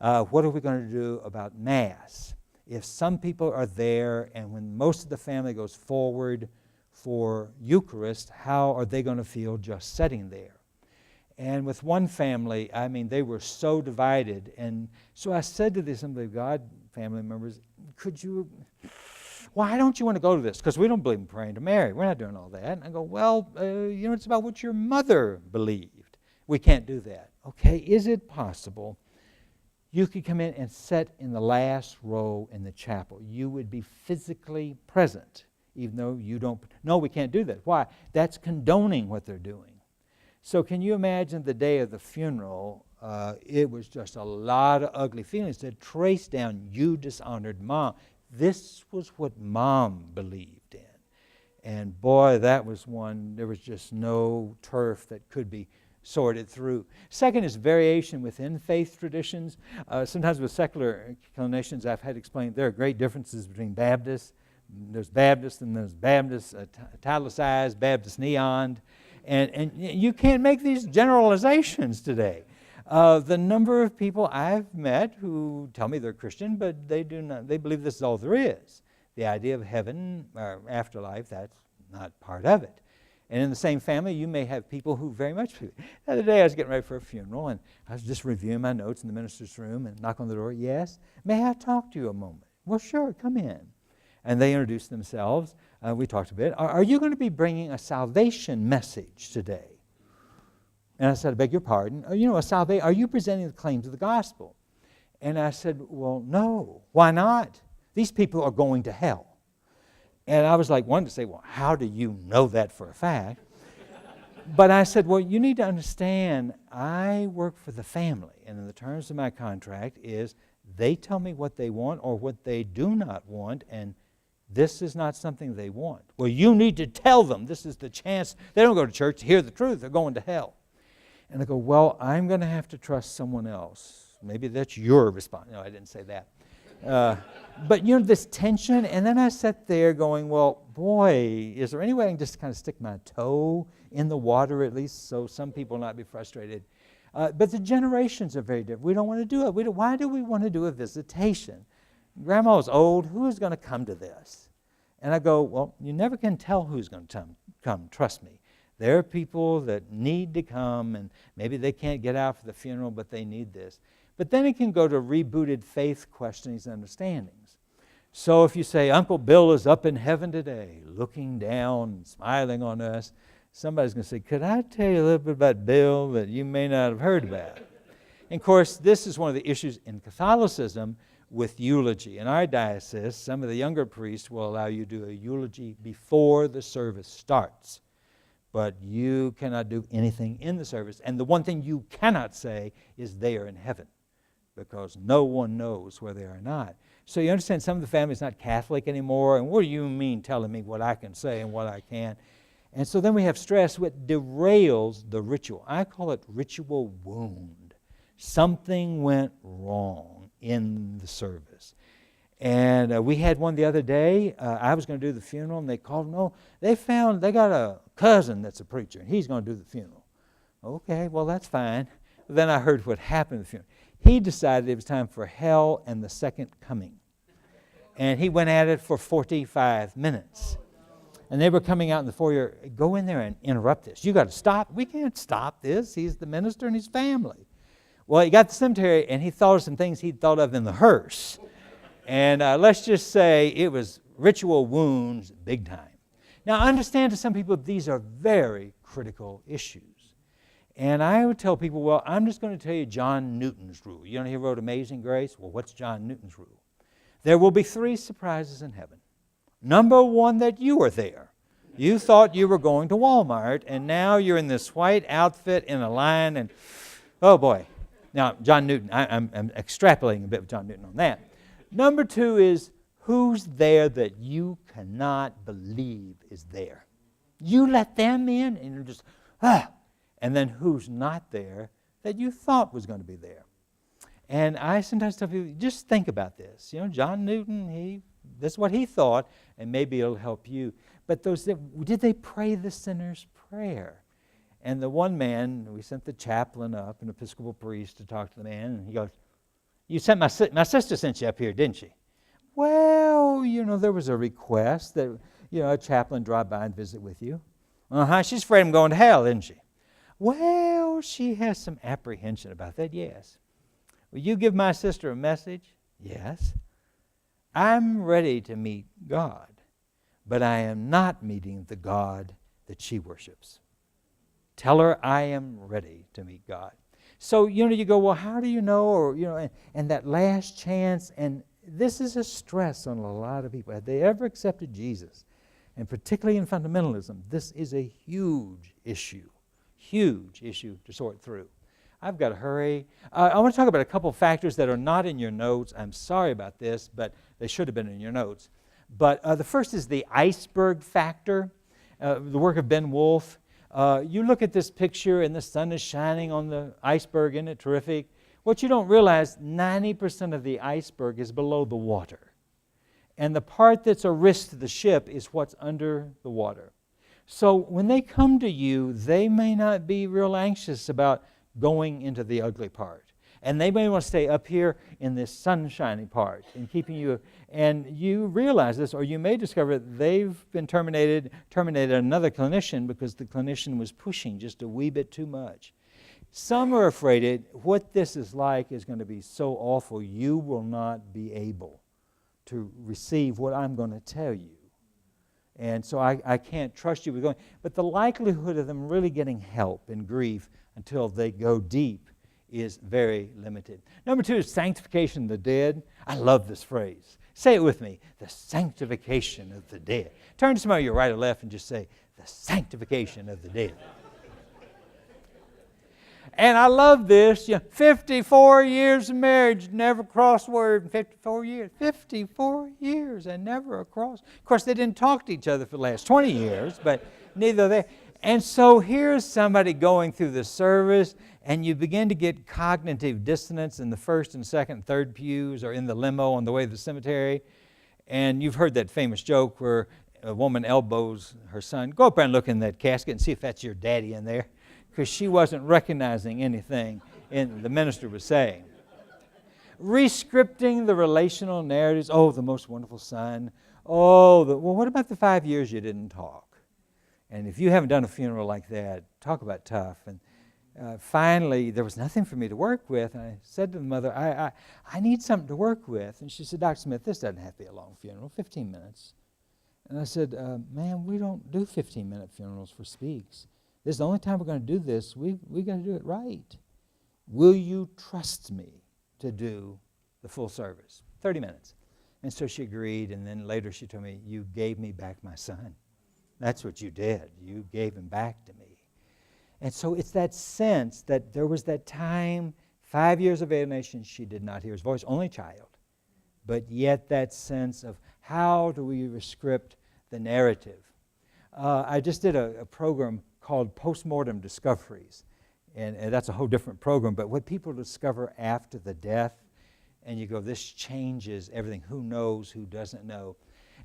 What are we going to do about Mass? If some people are there, and when most of the family goes forward for Eucharist, how are they going to feel just sitting there? And with one family, they were so divided. And so I said to the Assembly of God family members, why don't you want to go to this? Because we don't believe in praying to Mary. We're not doing all that. And I go, well, it's about what your mother believed. We can't do that. Okay, is it possible you could come in and sit in the last row in the chapel? You would be physically present, even though you don't. No, we can't do that. Why? That's condoning what they're doing. So can you imagine the day of the funeral? It was just a lot of ugly feelings that traced down, you dishonored Mom. This was what Mom believed in. And boy, that was one, there was just no turf that could be sorted through. Second is variation within faith traditions. Sometimes with secular inclinations, I've had explained there are great differences between Baptists. There's Baptists and there's Baptists italicized, Baptist neon. And you can't make these generalizations today. The number of people I've met who tell me they're Christian, but they believe this is all there is. The idea of heaven or afterlife, that's not part of it. And in the same family, you may have people who very much believe. The other day I was getting ready for a funeral, and I was just reviewing my notes in the minister's room and knock on the door. Yes, may I talk to you a moment? Well, sure, come in. And they introduced themselves. We talked a bit. Are you going to be bringing a salvation message today? And I said, I beg your pardon. Are you presenting the claims of the gospel? And I said, well, no. Why not? These people are going to hell. And I was wanting to say, well, how do you know that for a fact? But I said, well, you need to understand, I work for the family. And in the terms of my contract is they tell me what they want or what they do not want, and this is not something they want. Well, you need to tell them. This is the chance. They don't go to church to hear the truth. They're going to hell. And I go, well, I'm going to have to trust someone else. Maybe that's your response. No, I didn't say that. But, this tension. And then I sat there going, well, boy, is there any way I can just kind of stick my toe in the water at least so some people will not be frustrated? But the generations are very different. We don't want to do it. Why do we want to do a visitation? Grandma's old. Who is going to come to this? And I go, well, you never can tell who's going to come. Trust me. There are people that need to come, and maybe they can't get out for the funeral, but they need this. But then it can go to rebooted faith questionings and understandings. So if you say, Uncle Bill is up in heaven today, looking down and smiling on us, somebody's going to say, could I tell you a little bit about Bill that you may not have heard about? And of course, this is one of the issues in Catholicism with eulogy. In our diocese, some of the younger priests will allow you to do a eulogy before the service starts. But you cannot do anything in the service. And the one thing you cannot say is they are in heaven, because no one knows where they are not. So you understand some of the family's not Catholic anymore, and what do you mean telling me what I can say and what I can't? And so then we have stress which derails the ritual. I call it ritual wound. Something went wrong in the service. And we had one the other day. I was going to do the funeral, and they called. No, they got a cousin that's a preacher, and he's going to do the funeral. Okay, well, that's fine. But then I heard what happened at the funeral. He decided it was time for hell and the second coming. And he went at it for 45 minutes. And they were coming out in the foyer, go in there and interrupt this. You got to stop. We can't stop this. He's the minister and his family. Well, he got to the cemetery, and he thought of some things he'd thought of in the hearse. And let's just say it was ritual wounds big time. Now, understand to some people these are very critical issues. And I would tell people, well, I'm just going to tell you John Newton's rule. You know, he wrote Amazing Grace. Well, what's John Newton's rule? There will be 3 surprises in heaven. Number 1, that you were there. You thought you were going to Walmart, and now you're in this white outfit in a line, and oh boy. Now, John Newton, I'm extrapolating a bit with John Newton on that. Number 2 is who's there that you cannot believe is there. You let them in, and you're just, And then who's not there that you thought was going to be there. And I sometimes tell people, just think about this. You know, John Newton, this is what he thought, and maybe it'll help you. But did they pray the sinner's prayer? And the one man, we sent the chaplain up, an Episcopal priest, to talk to the man, and he goes, you sent my sister sent you up here, didn't she? Well, there was a request that, a chaplain drop by and visit with you. She's afraid I'm going to hell, isn't she? Well, she has some apprehension about that, yes. Will you give my sister a message? Yes. I'm ready to meet God, but I am not meeting the God that she worships. Tell her I am ready to meet God. So, you go, well, how do you know? Or, and that last chance, and this is a stress on a lot of people. Have they ever accepted Jesus? And particularly in fundamentalism, this is a huge issue to sort through. I've got to hurry. I want to talk about a couple factors that are not in your notes. I'm sorry about this, but they should have been in your notes. But the first is the Iceburg Factor, the work of Ben Wolfe. You look at this picture and the sun is shining on the iceberg. Isn't it terrific? What you don't realize, 90% of the iceberg is below the water. And the part that's a risk to the ship is what's under the water. So when they come to you, they may not be real anxious about going into the ugly part. And they may want to stay up here in this sunshiny part and keeping you, and you realize this, or you may discover they've been terminated another clinician because the clinician was pushing just a wee bit too much. Some are afraid what this is like is going to be so awful you will not be able to receive what I'm going to tell you. And so I can't trust you with going. But the likelihood of them really getting help in grief until they go deep is very limited. Number 2 is sanctification of the dead. I love this phrase. Say it with me. The sanctification of the dead. Turn to somebody to your right or left and just say, the sanctification of the dead. And I love this. 54 years of marriage, never crossed word in 54 years. 54 years and never a cross. Of course, they didn't talk to each other for the last 20 years, but neither they. And so here's somebody going through the service, and you begin to get cognitive dissonance in the first and second and third pews or in the limo on the way to the cemetery. And you've heard that famous joke where a woman elbows her son, go up there and look in that casket and see if that's your daddy in there, because she wasn't recognizing anything the minister was saying. Rescripting the relational narratives. Oh, the most wonderful son. Well, what about the 5 years you didn't talk? And if you haven't done a funeral like that, talk about tough. And finally, there was nothing for me to work with. And I said to the mother, I need something to work with. And she said, Dr. Smith, this doesn't have to be a long funeral, 15 minutes. And I said, ma'am, we don't do 15-minute funerals for speaks. This is the only time we're going to do this. We've got to do it right. Will you trust me to do the full service? 30 minutes. And so she agreed, and then later she told me, you gave me back my son. That's what you did. You gave him back to me. And so it's that sense that there was that time, 5 years of alienation, she did not hear his voice, only child. But yet that sense of how do we rescript the narrative. I just did a program called Postmortem Discoveries. And that's a whole different program. But what people discover after the death, and you go, this changes everything. Who knows, who doesn't know.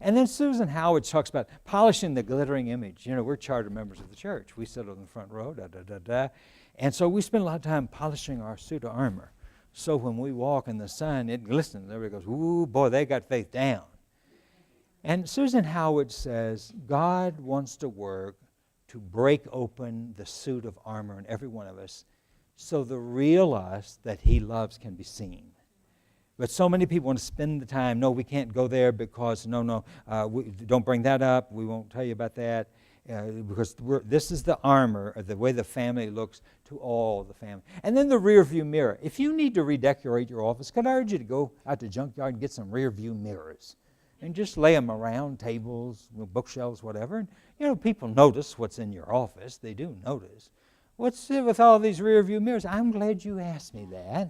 And then Susan Howard talks about polishing the glittering image. We're charter members of the church. We sit on the front row, And so we spend a lot of time polishing our suit of armor. So when we walk in the sun, it glistens. Everybody goes, ooh, boy, they got faith down. And Susan Howard says, God wants to work to break open the suit of armor in every one of us so the real us that he loves can be seen. But so many people want to spend the time, no, we can't go there because, don't bring that up. We won't tell you about that because this is the armor, or the way the family looks to all the family. And then the rear view mirror. If you need to redecorate your office, could I urge you to go out to the junkyard and get some rear view mirrors and just lay them around tables, bookshelves, whatever. And, people notice what's in your office. They do notice. What's it with all these rear view mirrors? I'm glad you asked me that.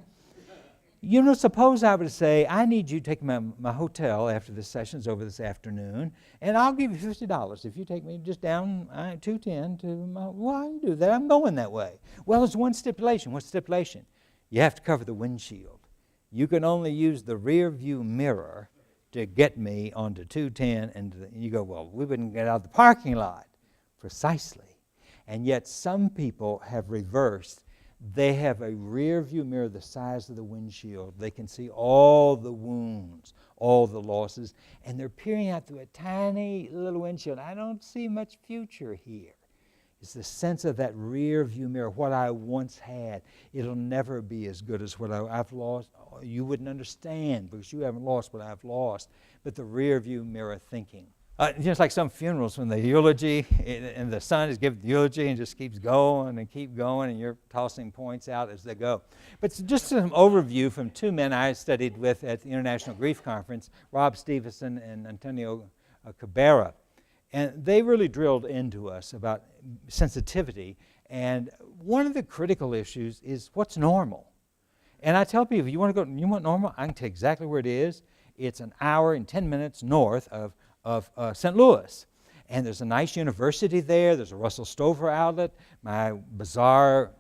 Suppose I were to say, I need you to take me to my hotel after the session's over this afternoon, and I'll give you $50 if you take me just down 210 to my... Well, I can do that. I'm going that way. Well, there's one stipulation. What stipulation? You have to cover the windshield. You can only use the rear view mirror to get me onto 210, and you go, well, we wouldn't get out of the parking lot. Precisely. And yet some people have reversed. They have a rear view mirror the size of the windshield. They can see all the wounds, all the losses, and they're peering out through a tiny little windshield. I don't see much future here. It's the sense of that rear view mirror, what I once had. It'll never be as good as what I've lost. You wouldn't understand because you haven't lost what I've lost. but the rear view mirror thinking. Just like some funerals when the eulogy, and the son is giving the eulogy and just keeps going, and you're tossing points out as they go. But just some overview from two men I studied with at the International Grief Conference, Rob Stevenson and Antonio Cabrera. And they really drilled into us about sensitivity. And one of the critical issues is what's normal. And I tell people, you want normal? I can tell you exactly where it is. It's an hour and 10 minutes north of St. Louis. And there's a nice university there. There's a Russell Stover outlet. My bizarre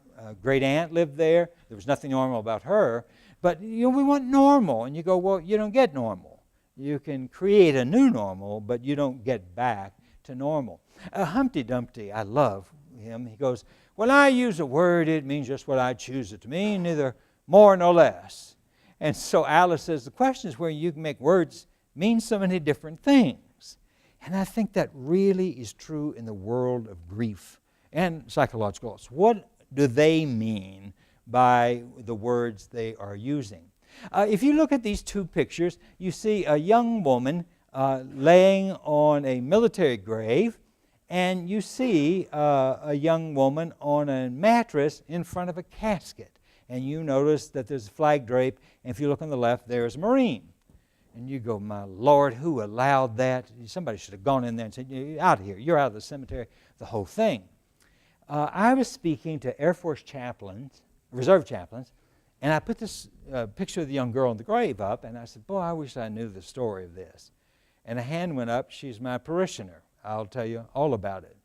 great aunt lived there. There was nothing normal about her. But we want normal. And you go, well, you don't get normal. You can create a new normal, but you don't get back to normal. Humpty Dumpty, I love him. He goes, when I use a word, it means just what I choose it to mean, neither more nor less. And so Alice says, the question is where you can make words mean so many different things. And I think that really is true in the world of grief and psychological loss. What do they mean by the words they are using? If you look at these two pictures, you see a young woman laying on a military grave, and you see a young woman on a mattress in front of a casket. And you notice that there's a flag drape, and if you look on the left, there's a Marine. And you go, my Lord, who allowed that? Somebody should have gone in there and said, you're out of here. You're out of the cemetery, the whole thing. I was speaking to Air Force chaplains, reserve chaplains, and I put this picture of the young girl in the grave up, and I said, boy, I wish I knew the story of this. And a hand went up. She's my parishioner. I'll tell you all about it.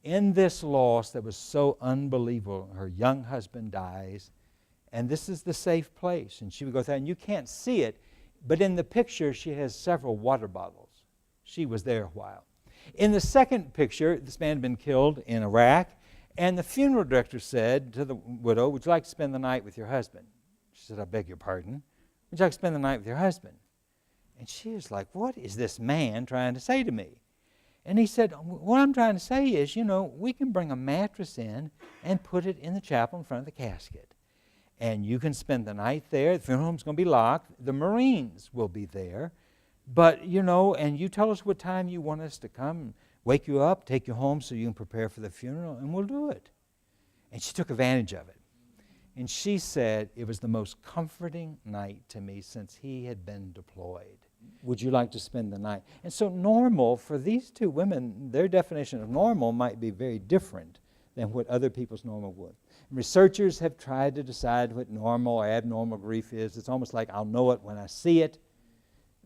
In this loss that was so unbelievable, her young husband dies, and this is the safe place. And she would go through, and you can't see it, but in the picture, she has several water bottles. She was there a while. In the second picture, this man had been killed in Iraq, and the funeral director said to the widow, would you like to spend the night with your husband? She said, I beg your pardon. Would you like to spend the night with your husband? And she was like, what is this man trying to say to me? And he said, what I'm trying to say is, we can bring a mattress in and put it in the chapel in front of the casket. And you can spend the night there. The funeral home's going to be locked. The Marines will be there. But, and you tell us what time you want us to come, wake you up, take you home so you can prepare for the funeral, and we'll do it. And she took advantage of it. And she said, it was the most comforting night to me since he had been deployed. Would you like to spend the night? And so normal, for these two women, their definition of normal might be very different than what other people's normal would. And researchers have tried to decide what normal or abnormal grief is. It's almost like I'll know it when I see it.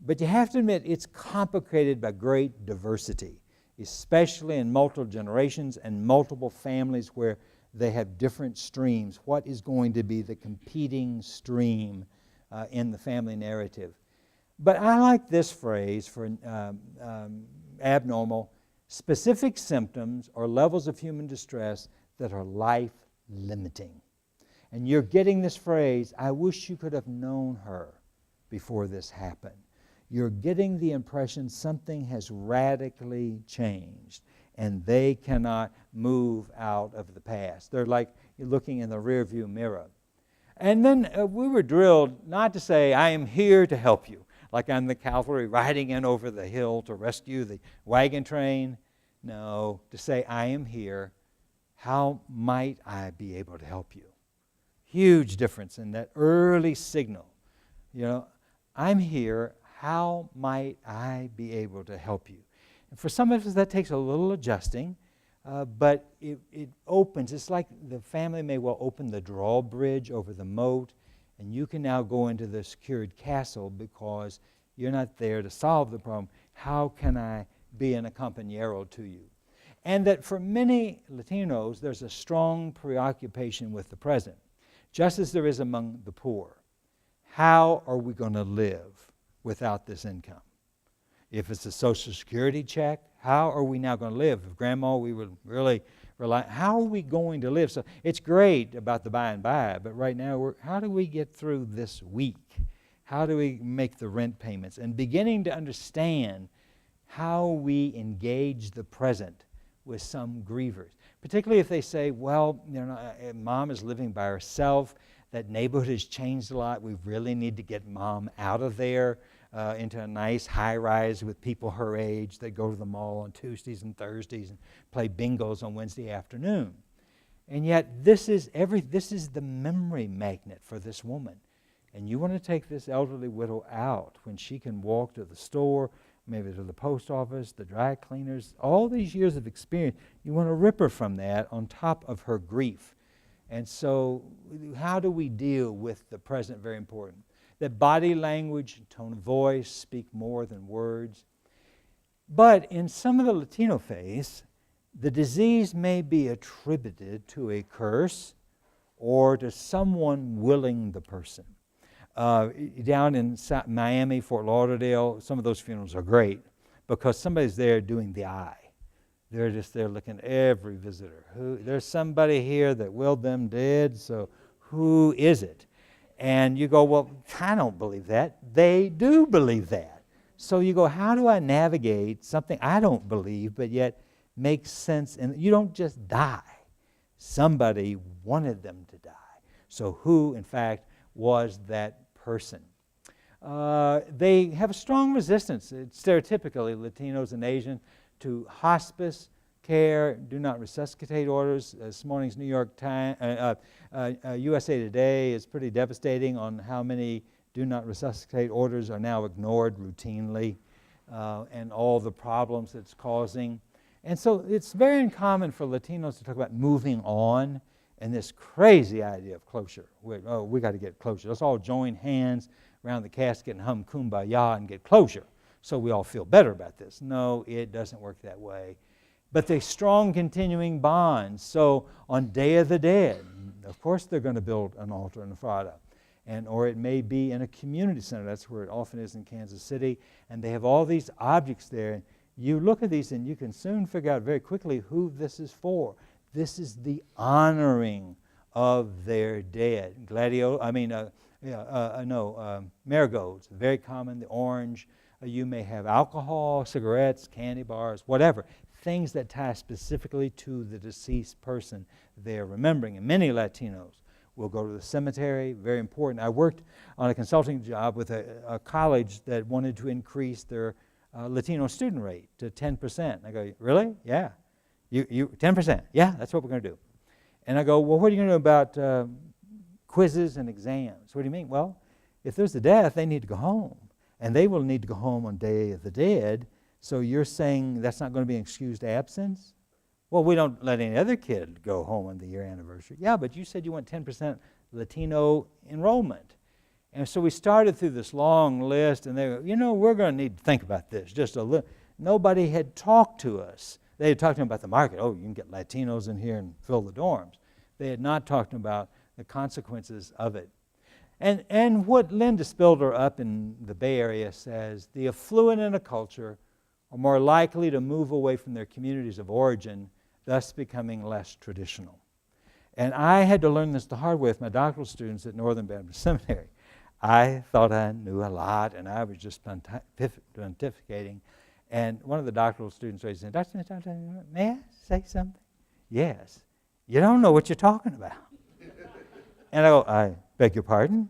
But you have to admit it's complicated by great diversity, especially in multiple generations and multiple families where they have different streams. What is going to be the competing stream in the family narrative? But I like this phrase for abnormal: specific symptoms or levels of human distress that are life-limiting. And you're getting this phrase, I wish you could have known her before this happened. You're getting the impression something has radically changed, and they cannot move out of the past. They're like looking in the rearview mirror. And then we were drilled not to say, I am here to help you, like I'm the cavalry riding in over the hill to rescue the wagon train. No, to say, I am here. How might I be able to help you? Huge difference in that early signal. I'm here. How might I be able to help you? And for some of us, that takes a little adjusting, but it opens. It's like the family may well open the drawbridge over the moat, and you can now go into the secured castle because you're not there to solve the problem. How can I be an accompañero to you? And that for many Latinos, there's a strong preoccupation with the present, just as there is among the poor. How are we going to live without this income? If it's a Social Security check, how are we now going to live? If Grandma, we would really rely, how are we going to live? So it's great about the by and by, but right now, how do we get through this week? How do we make the rent payments? And beginning to understand how we engage the present with some grievers, particularly if they say, well, Mom is living by herself. That neighborhood has changed a lot. We really need to get Mom out of there. into a nice high-rise with people her age that go to the mall on Tuesdays and Thursdays and play bingos on Wednesday afternoon. And yet this is the memory magnet for this woman. And you want to take this elderly widow out when she can walk to the store, maybe to the post office, the dry cleaners, all these years of experience. You want to rip her from that on top of her grief. And so how do we deal with the present? Very important. That body language, tone of voice speak more than words. But in some of the Latino faiths, the disease may be attributed to a curse or to someone willing the person. Down in Miami, Fort Lauderdale, some of those funerals are great because somebody's there doing the eye. They're just there looking at every visitor. There's somebody here that willed them dead, so who is it? And you go, well, I don't believe that. They do believe that. So you go, how do I navigate something I don't believe, but yet makes sense? And you don't just die. Somebody wanted them to die. So who, in fact, was that person? They have a strong resistance, stereotypically, Latinos and Asians, to hospice care, do not resuscitate orders. This morning's New York Times, USA Today is pretty devastating on how many do not resuscitate orders are now ignored routinely, and all the problems it's causing. And so it's very uncommon for Latinos to talk about moving on and this crazy idea of closure. We got to get closure. Let's all join hands around the casket and hum Kumbaya and get closure so we all feel better about this. No, it doesn't work that way. But the strong continuing bonds. So on Day of the Dead, of course they're going to build an altar in Ephrata. Or it may be in a community center. That's where it often is in Kansas City. And they have all these objects there. You look at these and you can soon figure out very quickly who this is for. This is the honoring of their dead. Marigolds, very common, the orange. You may have alcohol, cigarettes, candy bars, whatever. Things that tie specifically to the deceased person they're remembering. And many Latinos will go to the cemetery, very important. I worked on a consulting job with a college that wanted to increase their Latino student rate to 10%. I go, really? Yeah. You 10%? Yeah, that's what we're going to do. And I go, well, what are you going to do about quizzes and exams? What do you mean? Well, if there's a death, they need to go home. And they will need to go home on Day of the Dead. So you're saying that's not going to be an excused absence? Well, we don't let any other kid go home on the year anniversary. Yeah, but you said you want 10% Latino enrollment. And so we started through this long list, and they go, we're going to need to think about this just a little. Nobody had talked to us. They had talked to them about the market. Oh, you can get Latinos in here and fill the dorms. They had not talked about the consequences of it. And what Linda Spilder up in the Bay Area says, the affluent in a culture are more likely to move away from their communities of origin, thus becoming less traditional. And I had to learn this the hard way with my doctoral students at Northern Baptist Seminary. I thought I knew a lot, and I was just pontificating. And one of the doctoral students raised his hand, Dr. may I say something? Yes. You don't know what you're talking about. And I go, I beg your pardon?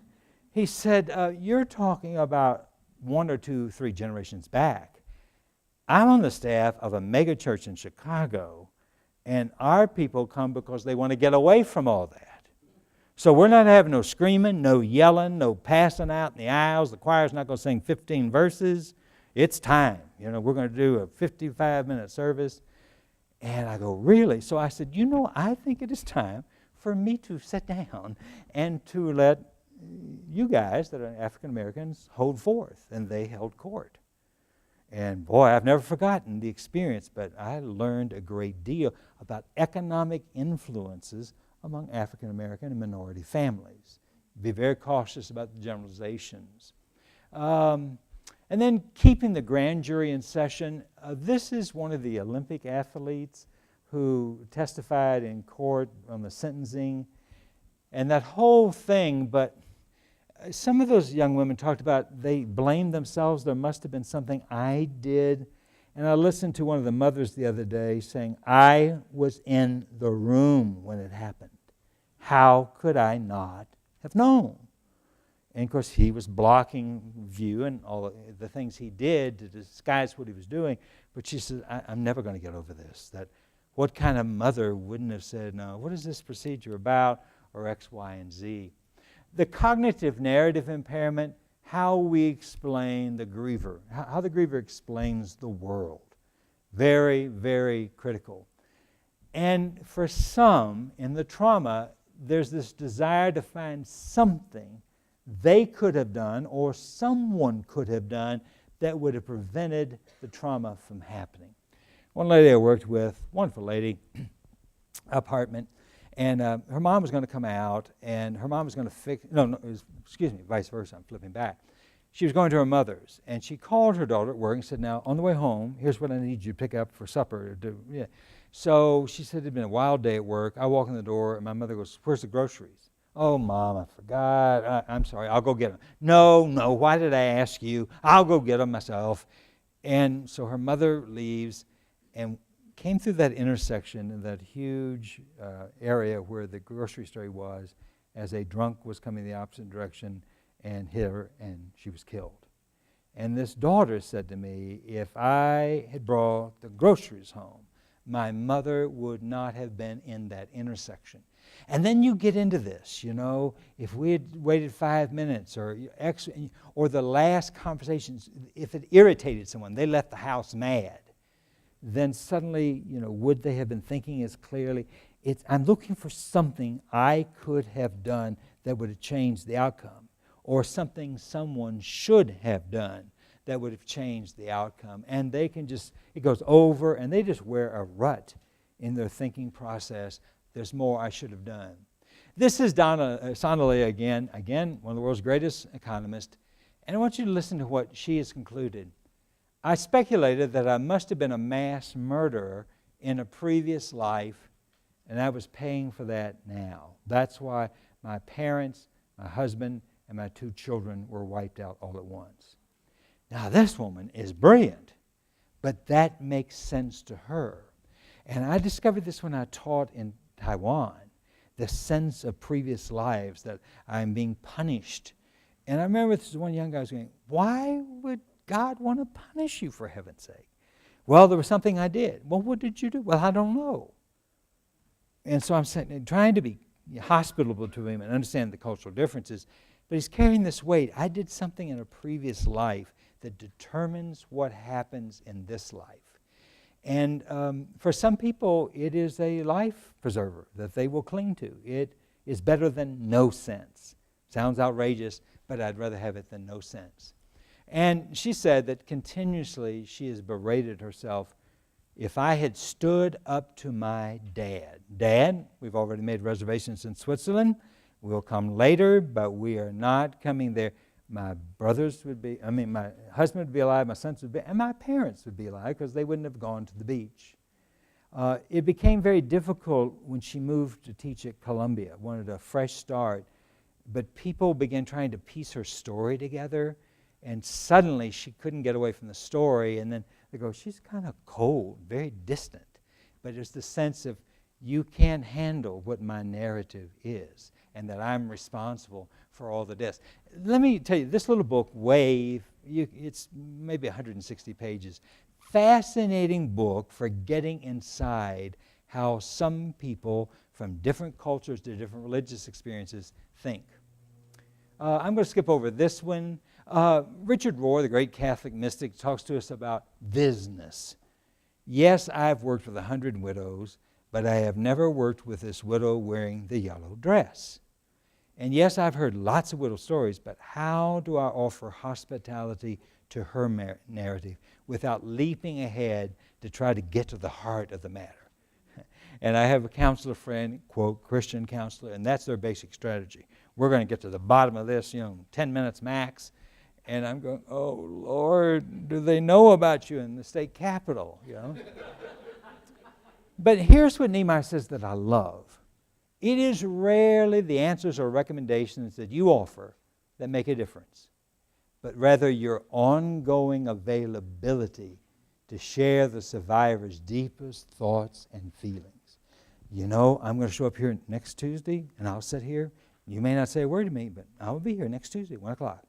He said, you're talking about 1 or 2, 3 generations back. I'm on the staff of a mega church in Chicago, and our people come because they want to get away from all that. So we're not having no screaming, no yelling, no passing out in the aisles. The choir's not going to sing 15 verses. It's time. We're going to do a 55-minute service. And I go, really? So I said, I think it is time for me to sit down and to let you guys that are African Americans hold forth. And they held court. And boy, I've never forgotten the experience, but I learned a great deal about economic influences among African American and minority families. Be very cautious about the generalizations. And then keeping the grand jury in session. This is one of the Olympic athletes who testified in court on the sentencing. And that whole thing, but some of those young women talked about they blamed themselves. There must have been something I did. And I listened to one of the mothers the other day saying, I was in the room when it happened. How could I not have known? And of course, he was blocking view and all the things he did to disguise what he was doing. But she said, I'm never going to get over this. That what kind of mother wouldn't have said, no, what is this procedure about? Or X, Y, and Z. The cognitive narrative impairment, how we explain the griever, how the griever explains the world. Very, very critical. And for some, in the trauma, there's this desire to find something they could have done or someone could have done that would have prevented the trauma from happening. One lady I worked with, wonderful lady, apartment, and her mom was going to come out, and her mom was going to fix, vice versa, I'm flipping back. She was going to her mother's, and she called her daughter at work and said, now, on the way home, here's what I need you to pick up for supper. So she said it had been a wild day at work. I walk in the door, and my mother goes, where's the groceries? Oh, Mom, I forgot. I'm sorry, I'll go get them. No, why did I ask you? I'll go get them myself. And so her mother leaves and came through that intersection in that huge area where the grocery store was as a drunk was coming the opposite direction and hit her, and she was killed. And this daughter said to me, if I had brought the groceries home, my mother would not have been in that intersection. And then you get into this, if we had waited 5 minutes or the last conversations, if it irritated someone, they left the house mad, then suddenly, would they have been thinking as clearly? I'm looking for something I could have done that would have changed the outcome, or something someone should have done that would have changed the outcome. And they can just, it goes over, and they just wear a rut in their thinking process. There's more I should have done. This is Donna Sonali again, one of the world's greatest economists. And I want you to listen to what she has concluded. I speculated that I must have been a mass murderer in a previous life, and I was paying for that now. That's why my parents, my husband, and my 2 children were wiped out all at once. Now, this woman is brilliant, but that makes sense to her. And I discovered this when I taught in Taiwan, the sense of previous lives, that I'm being punished. And I remember this one young guy was going, why would God want to punish you, for heaven's sake? Well, there was something I did. Well, what did you do? Well, I don't know. And so I'm trying to be hospitable to him and understand the cultural differences, but he's carrying this weight. I did something in a previous life that determines what happens in this life. And for some people, it is a life preserver that they will cling to. It is better than no sense. Sounds outrageous, but I'd rather have it than no sense. And she said that continuously she has berated herself. If I had stood up to my Dad, we've already made reservations in Switzerland. We'll come later, but we are not coming there. My husband would be alive, my sons would be, and my parents would be alive because they wouldn't have gone to the beach. It became very difficult when she moved to teach at Columbia, wanted a fresh start, but people began trying to piece her story together, and suddenly she couldn't get away from the story, and then they go, she's kind of cold, very distant. But it's the sense of, you can't handle what my narrative is, and that I'm responsible for all the deaths. Let me tell you, this little book, Wave, it's maybe 160 pages. Fascinating book for getting inside how some people from different cultures to different religious experiences think. I'm going to skip over this one. Richard Rohr, the great Catholic mystic, talks to us about business. Yes, I've worked with 100 widows, but I have never worked with this widow wearing the yellow dress. And yes, I've heard lots of widow stories, but how do I offer hospitality to her narrative without leaping ahead to try to get to the heart of the matter? And I have a counselor friend, quote, Christian counselor, and that's their basic strategy. We're going to get to the bottom of this, 10 minutes max. And I'm going, oh, Lord, do they know about you in the state capitol, But here's what Nehemiah says that I love. It is rarely the answers or recommendations that you offer that make a difference, but rather your ongoing availability to share the survivor's deepest thoughts and feelings. I'm going to show up here next Tuesday, and I'll sit here, You may not say a word to me, but I will be here next Tuesday, 1 o'clock.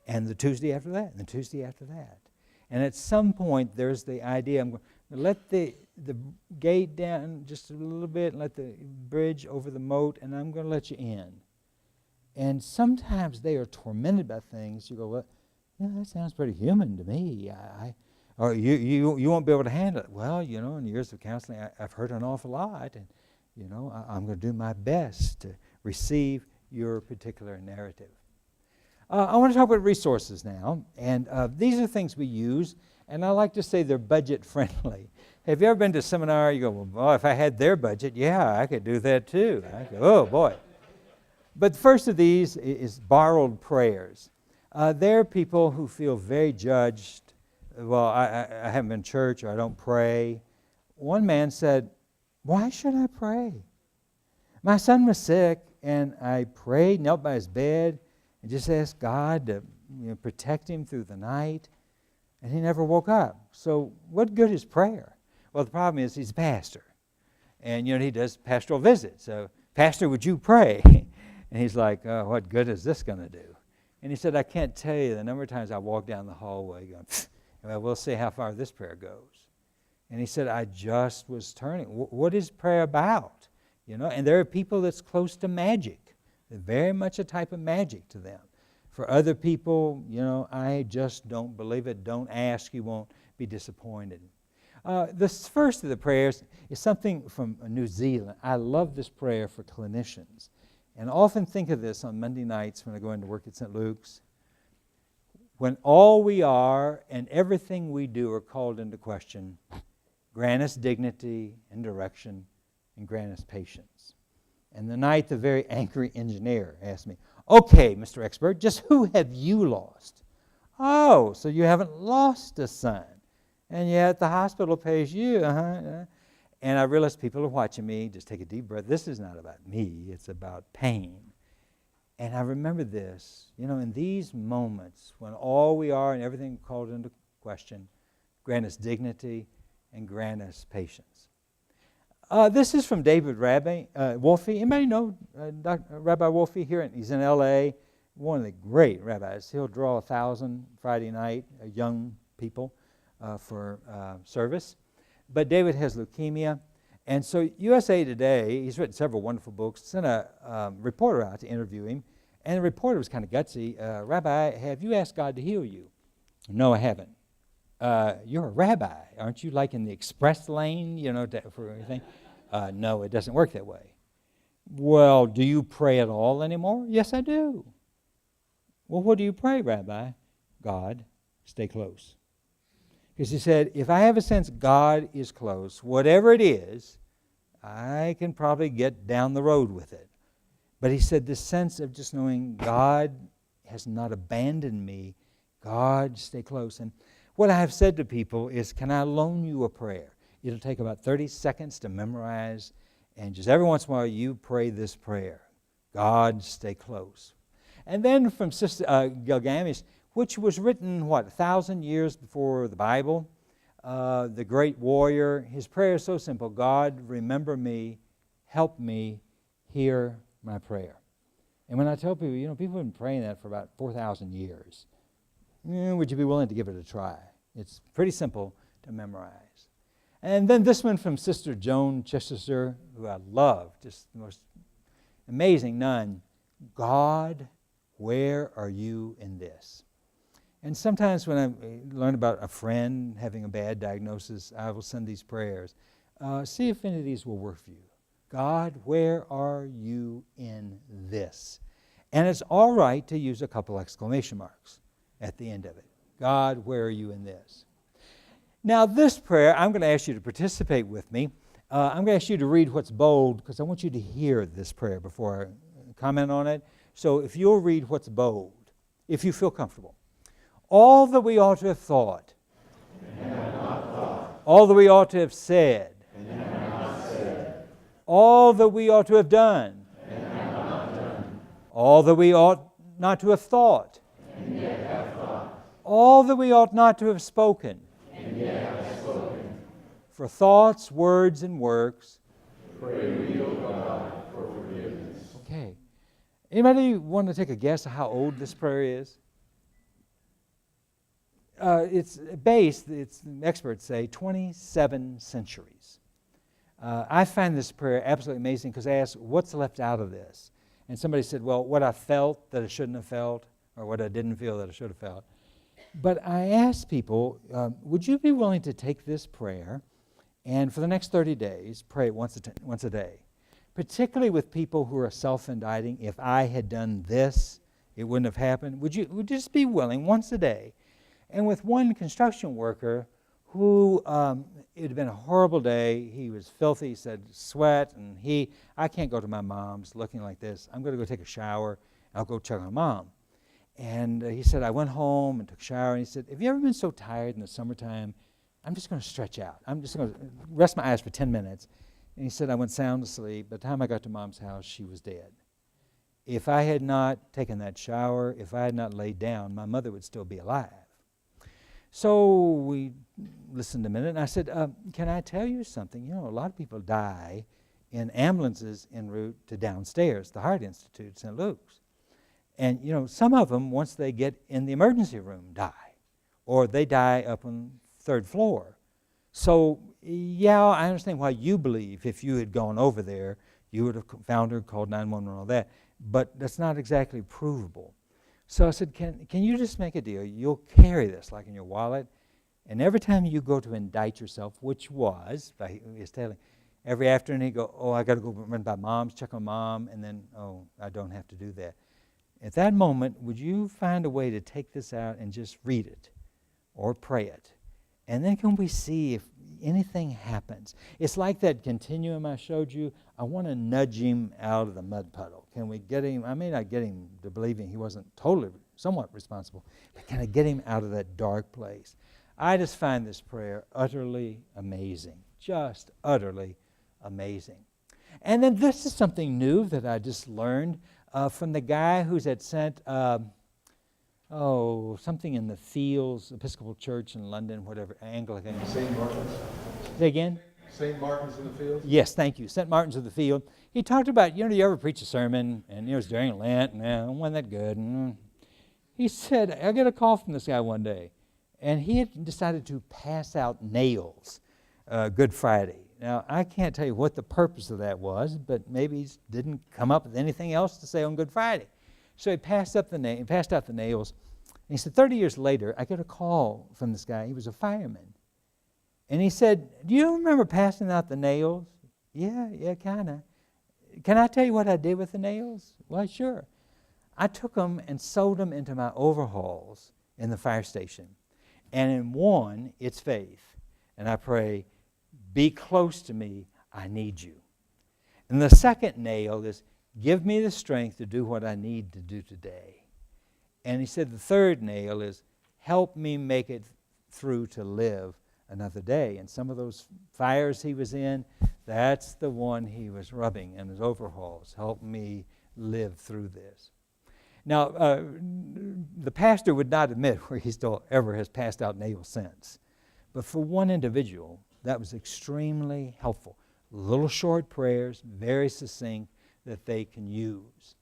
And the Tuesday after that, and the Tuesday after that. And at some point, there's the idea, I'm going to let the gate down just a little bit, and let the bridge over the moat, and I'm going to let you in. And sometimes they are tormented by things. You go, well, yeah, that sounds pretty human to me. Or you won't be able to handle it. Well, in years of counseling, I've heard an awful lot, and, I'm going to do my best to receive your particular narrative. I want to talk about resources now, and these are things we use, and I like to say they're budget-friendly. Have you ever been to a seminar? You go, well, if I had their budget, yeah, I could do that too. I go, oh, boy. But the first of these is borrowed prayers. There are people who feel very judged. Well, I haven't been to church, or I don't pray. One man said, why should I pray? My son was sick, and I prayed, knelt by his bed, and just asked God to protect him through the night, and he never woke up. So what good is prayer? Well, the problem is he's a pastor, and he does pastoral visits. So, Pastor, would you pray? And he's like, oh, what good is this going to do? And he said, I can't tell you the number of times I walk down the hallway going, well, we'll see how far this prayer goes. And he said, I just was turning. What is prayer about? And there are people that's close to magic. They're very much a type of magic to them. For other people, I just don't believe it. Don't ask. You won't be disappointed. The first of the prayers is something from New Zealand. I love this prayer for clinicians. And I often think of this on Monday nights when I go into work at St. Luke's. When all we are and everything we do are called into question, grant us dignity and direction, and grant us patience. And the night the very angry engineer asked me, okay, Mr. Expert, just who have you lost? Oh, so you haven't lost a son. And yet the hospital pays you. And I realized people are watching me. Just take a deep breath. This is not about me. It's about pain. And I remember this. In these moments when all we are and everything called into question, grant us dignity and grant us patience. This is from David Wolfe. Anybody know Rabbi Wolfe here? He's in L.A., one of the great rabbis. He'll draw 1,000 Friday night, young people for service. But David has leukemia. And so USA Today, he's written several wonderful books, sent a reporter out to interview him. And the reporter was kind of gutsy. Rabbi, have you asked God to heal you? No, I haven't. You're a rabbi. Aren't you like in the express lane, for everything? No, it doesn't work that way. Well, do you pray at all anymore? Yes, I do. Well, what do you pray, Rabbi? God, stay close. Because he said, if I have a sense God is close, whatever it is, I can probably get down the road with it. But he said this sense of just knowing God has not abandoned me, God, stay close. And what I have said to people is, can I loan you a prayer? It'll take about 30 seconds to memorize, and just every once in a while you pray this prayer. God, stay close. And then from Sister Gilgamesh, which was written, 1,000 years before the Bible, the great warrior, his prayer is so simple. God, remember me, help me, hear my prayer. And when I tell people, people have been praying that for about 4,000 years. Would you be willing to give it a try? It's pretty simple to memorize. And then this one from Sister Joan Chichester, who I love, just the most amazing nun. God, where are you in this? And sometimes when I learn about a friend having a bad diagnosis, I will send these prayers. See if any of these will work for you. God, where are you in this? And it's all right to use a couple exclamation marks at the end of it. God, where are you in this? Now this prayer, I'm going to ask you to participate with me. I'm going to ask you to read what's bold because I want you to hear this prayer before I comment on it. So if you'll read what's bold, if you feel comfortable. All that we ought to have thought, all that we ought to have said, all that we ought to have done, all that we ought not to have thought, all that we ought not to have spoken, for thoughts, words, and works. Pray we, O God, for forgiveness. Okay. Anybody want to take a guess of how old this prayer is? It's experts say, 27 centuries. I find this prayer absolutely amazing because I asked, what's left out of this? And somebody said, well, what I felt that I shouldn't have felt, or what I didn't feel that I should have felt. But I asked people, would you be willing to take this prayer and for the next 30 days, pray it once a day? Particularly with people who are self-indicting, if I had done this, it wouldn't have happened. Would you just be willing once a day? And with one construction worker who, it had been a horrible day, he was filthy, he said sweat, and I can't go to my mom's looking like this. I'm going to go take a shower, I'll go check on Mom. And he said, I went home and took a shower, and he said, have you ever been so tired in the summertime, I'm just going to stretch out. I'm just going to rest my eyes for 10 minutes. And he said, I went sound asleep. By the time I got to Mom's house, she was dead. If I had not taken that shower, if I had not laid down, my mother would still be alive. So we listened a minute, and I said, can I tell you something? You know, a lot of people die in ambulances en route to downstairs, the Heart Institute, St. Luke's. And, you know, some of them, once they get in the emergency room, die. Or they die up on the 3rd floor. So, yeah, I understand why you believe if you had gone over there, you would have found her, called 911 and all that. But that's not exactly provable. So I said, can you just make a deal? You'll carry this like in your wallet. And every time you go to indict yourself, which was, he was telling, every afternoon he'd go, I got to go run by Mom's, check on Mom, and then, I don't have to do that. At that moment, would you find a way to take this out and just read it or pray it? And then can we see if anything happens? It's like that continuum I showed you. I want to nudge him out of the mud puddle. Can we get him? I may not get him to believing he wasn't somewhat responsible, but can I get him out of that dark place? I just find this prayer utterly amazing, just utterly amazing. And then this is something new that I just learned from the guy who's at something in the Fields Episcopal Church in London, whatever, Anglican. St. Martin's. Say again? St. Martin's in the Fields? Yes, thank you. St. Martin's of the Field. He talked about, you ever preach a sermon, and it was during Lent, and it wasn't that good. He said, I got a call from this guy one day, and he had decided to pass out nails Good Friday. Now, I can't tell you what the purpose of that was, but maybe he didn't come up with anything else to say on Good Friday. So he passed out the nails. And he said, 30 years later, I got a call from this guy. He was a fireman. And he said, do you remember passing out the nails? Yeah, kind of. Can I tell you what I did with the nails? Well, sure. I took them and sewed them into my overalls in the fire station. And in one, it's faith. And I pray, be close to me, I need you. And the second nail is, give me the strength to do what I need to do today. And he said the third nail is, help me make it through to live another day. And some of those fires he was in, that's the one he was rubbing in his overalls. Help me live through this. Now, the pastor would not admit where he still ever has passed out nails since. But for one individual, that was extremely helpful. Little short prayers, very succinct, that they can use.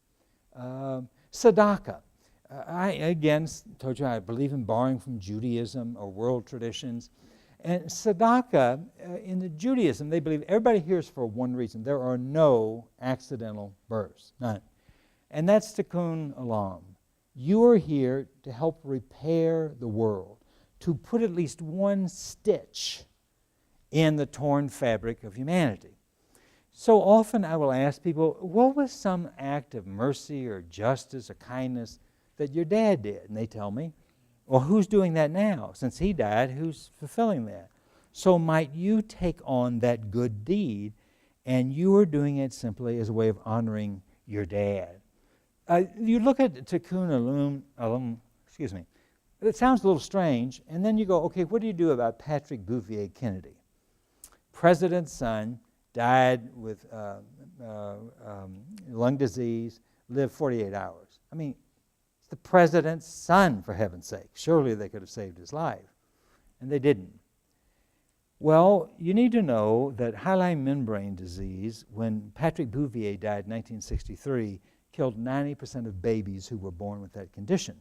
Tzedakah. I, again, told you I believe in borrowing from Judaism or world traditions. And tzedakah, in the Judaism, they believe everybody here is for one reason. There are no accidental births, none. And that's tikkun olam. You are here to help repair the world, to put at least one stitch in the torn fabric of humanity. So often I will ask people, what was some act of mercy or justice or kindness that your dad did? And they tell me, well, who's doing that now? Since he died, who's fulfilling that? So might you take on that good deed, and you are doing it simply as a way of honoring your dad. You look at tikkun olam, it sounds a little strange, and then you go, okay, what do you do about Patrick Bouvier Kennedy? President's son, died with lung disease, lived 48 hours. I mean, it's the president's son, for heaven's sake. Surely they could have saved his life, and they didn't. Well, you need to know that hyaline membrane disease, when Patrick Bouvier died in 1963, killed 90% of babies who were born with that condition.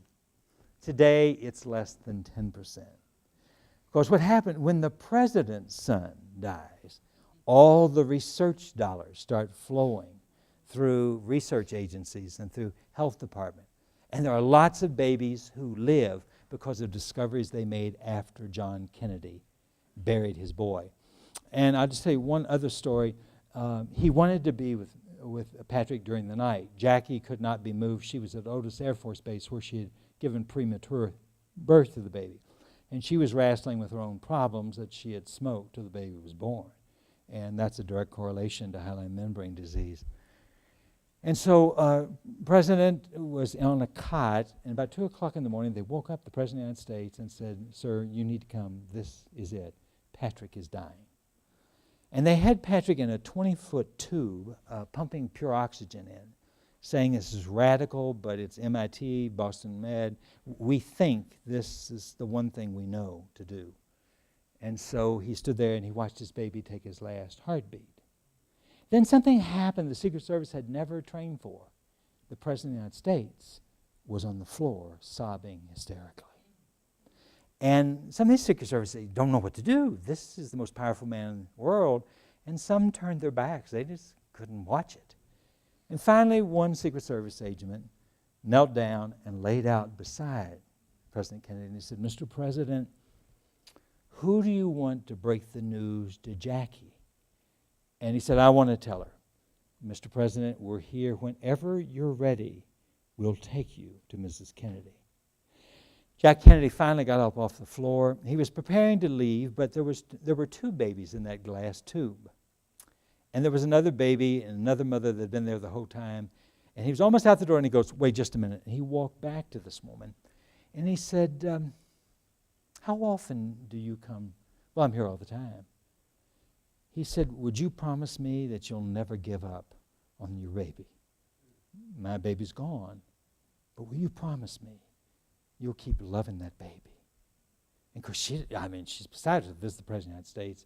Today, it's less than 10%. Of course, what happened when the president's son dies, all the research dollars start flowing through research agencies and through health department. And there are lots of babies who live because of discoveries they made after John Kennedy buried his boy. And I'll just tell you one other story. He wanted to be with Patrick during the night. Jackie could not be moved. She was at Otis Air Force Base where she had given premature birth to the baby. And she was wrestling with her own problems that she had smoked till the baby was born. And that's a direct correlation to hyaline membrane disease. And so President was on a cot, and about 2 o'clock in the morning, they woke up the President of the United States and said, "Sir, you need to come. This is it. Patrick is dying." And they had Patrick in a 20-foot tube pumping pure oxygen in, saying this is radical, but it's MIT, Boston Med. We think this is the one thing we know to do. And so he stood there and he watched his baby take his last heartbeat. Then something happened the Secret Service had never trained for. The President of the United States was on the floor sobbing hysterically. And some of these Secret Service don't know what to do. This is the most powerful man in the world. And some turned their backs. They just couldn't watch it. And finally, one Secret Service agent knelt down and laid out beside President Kennedy. And he said, "Mr. President, who do you want to break the news to Jackie?" And he said, "I want to tell her, Mr. President, we're here whenever you're ready. We'll take you to Mrs. Kennedy." Jack Kennedy finally got up off the floor. He was preparing to leave, but there were 2 babies in that glass tube. And there was another baby and another mother that had been there the whole time. And he was almost out the door, and he goes, "Wait just a minute." And he walked back to this woman, and he said, "How often do you come?" "Well, I'm here all the time." He said, "Would you promise me that you'll never give up on your baby? My baby's gone, but will you promise me you'll keep loving that baby?" And of course, she's beside her to visit the President of the United States.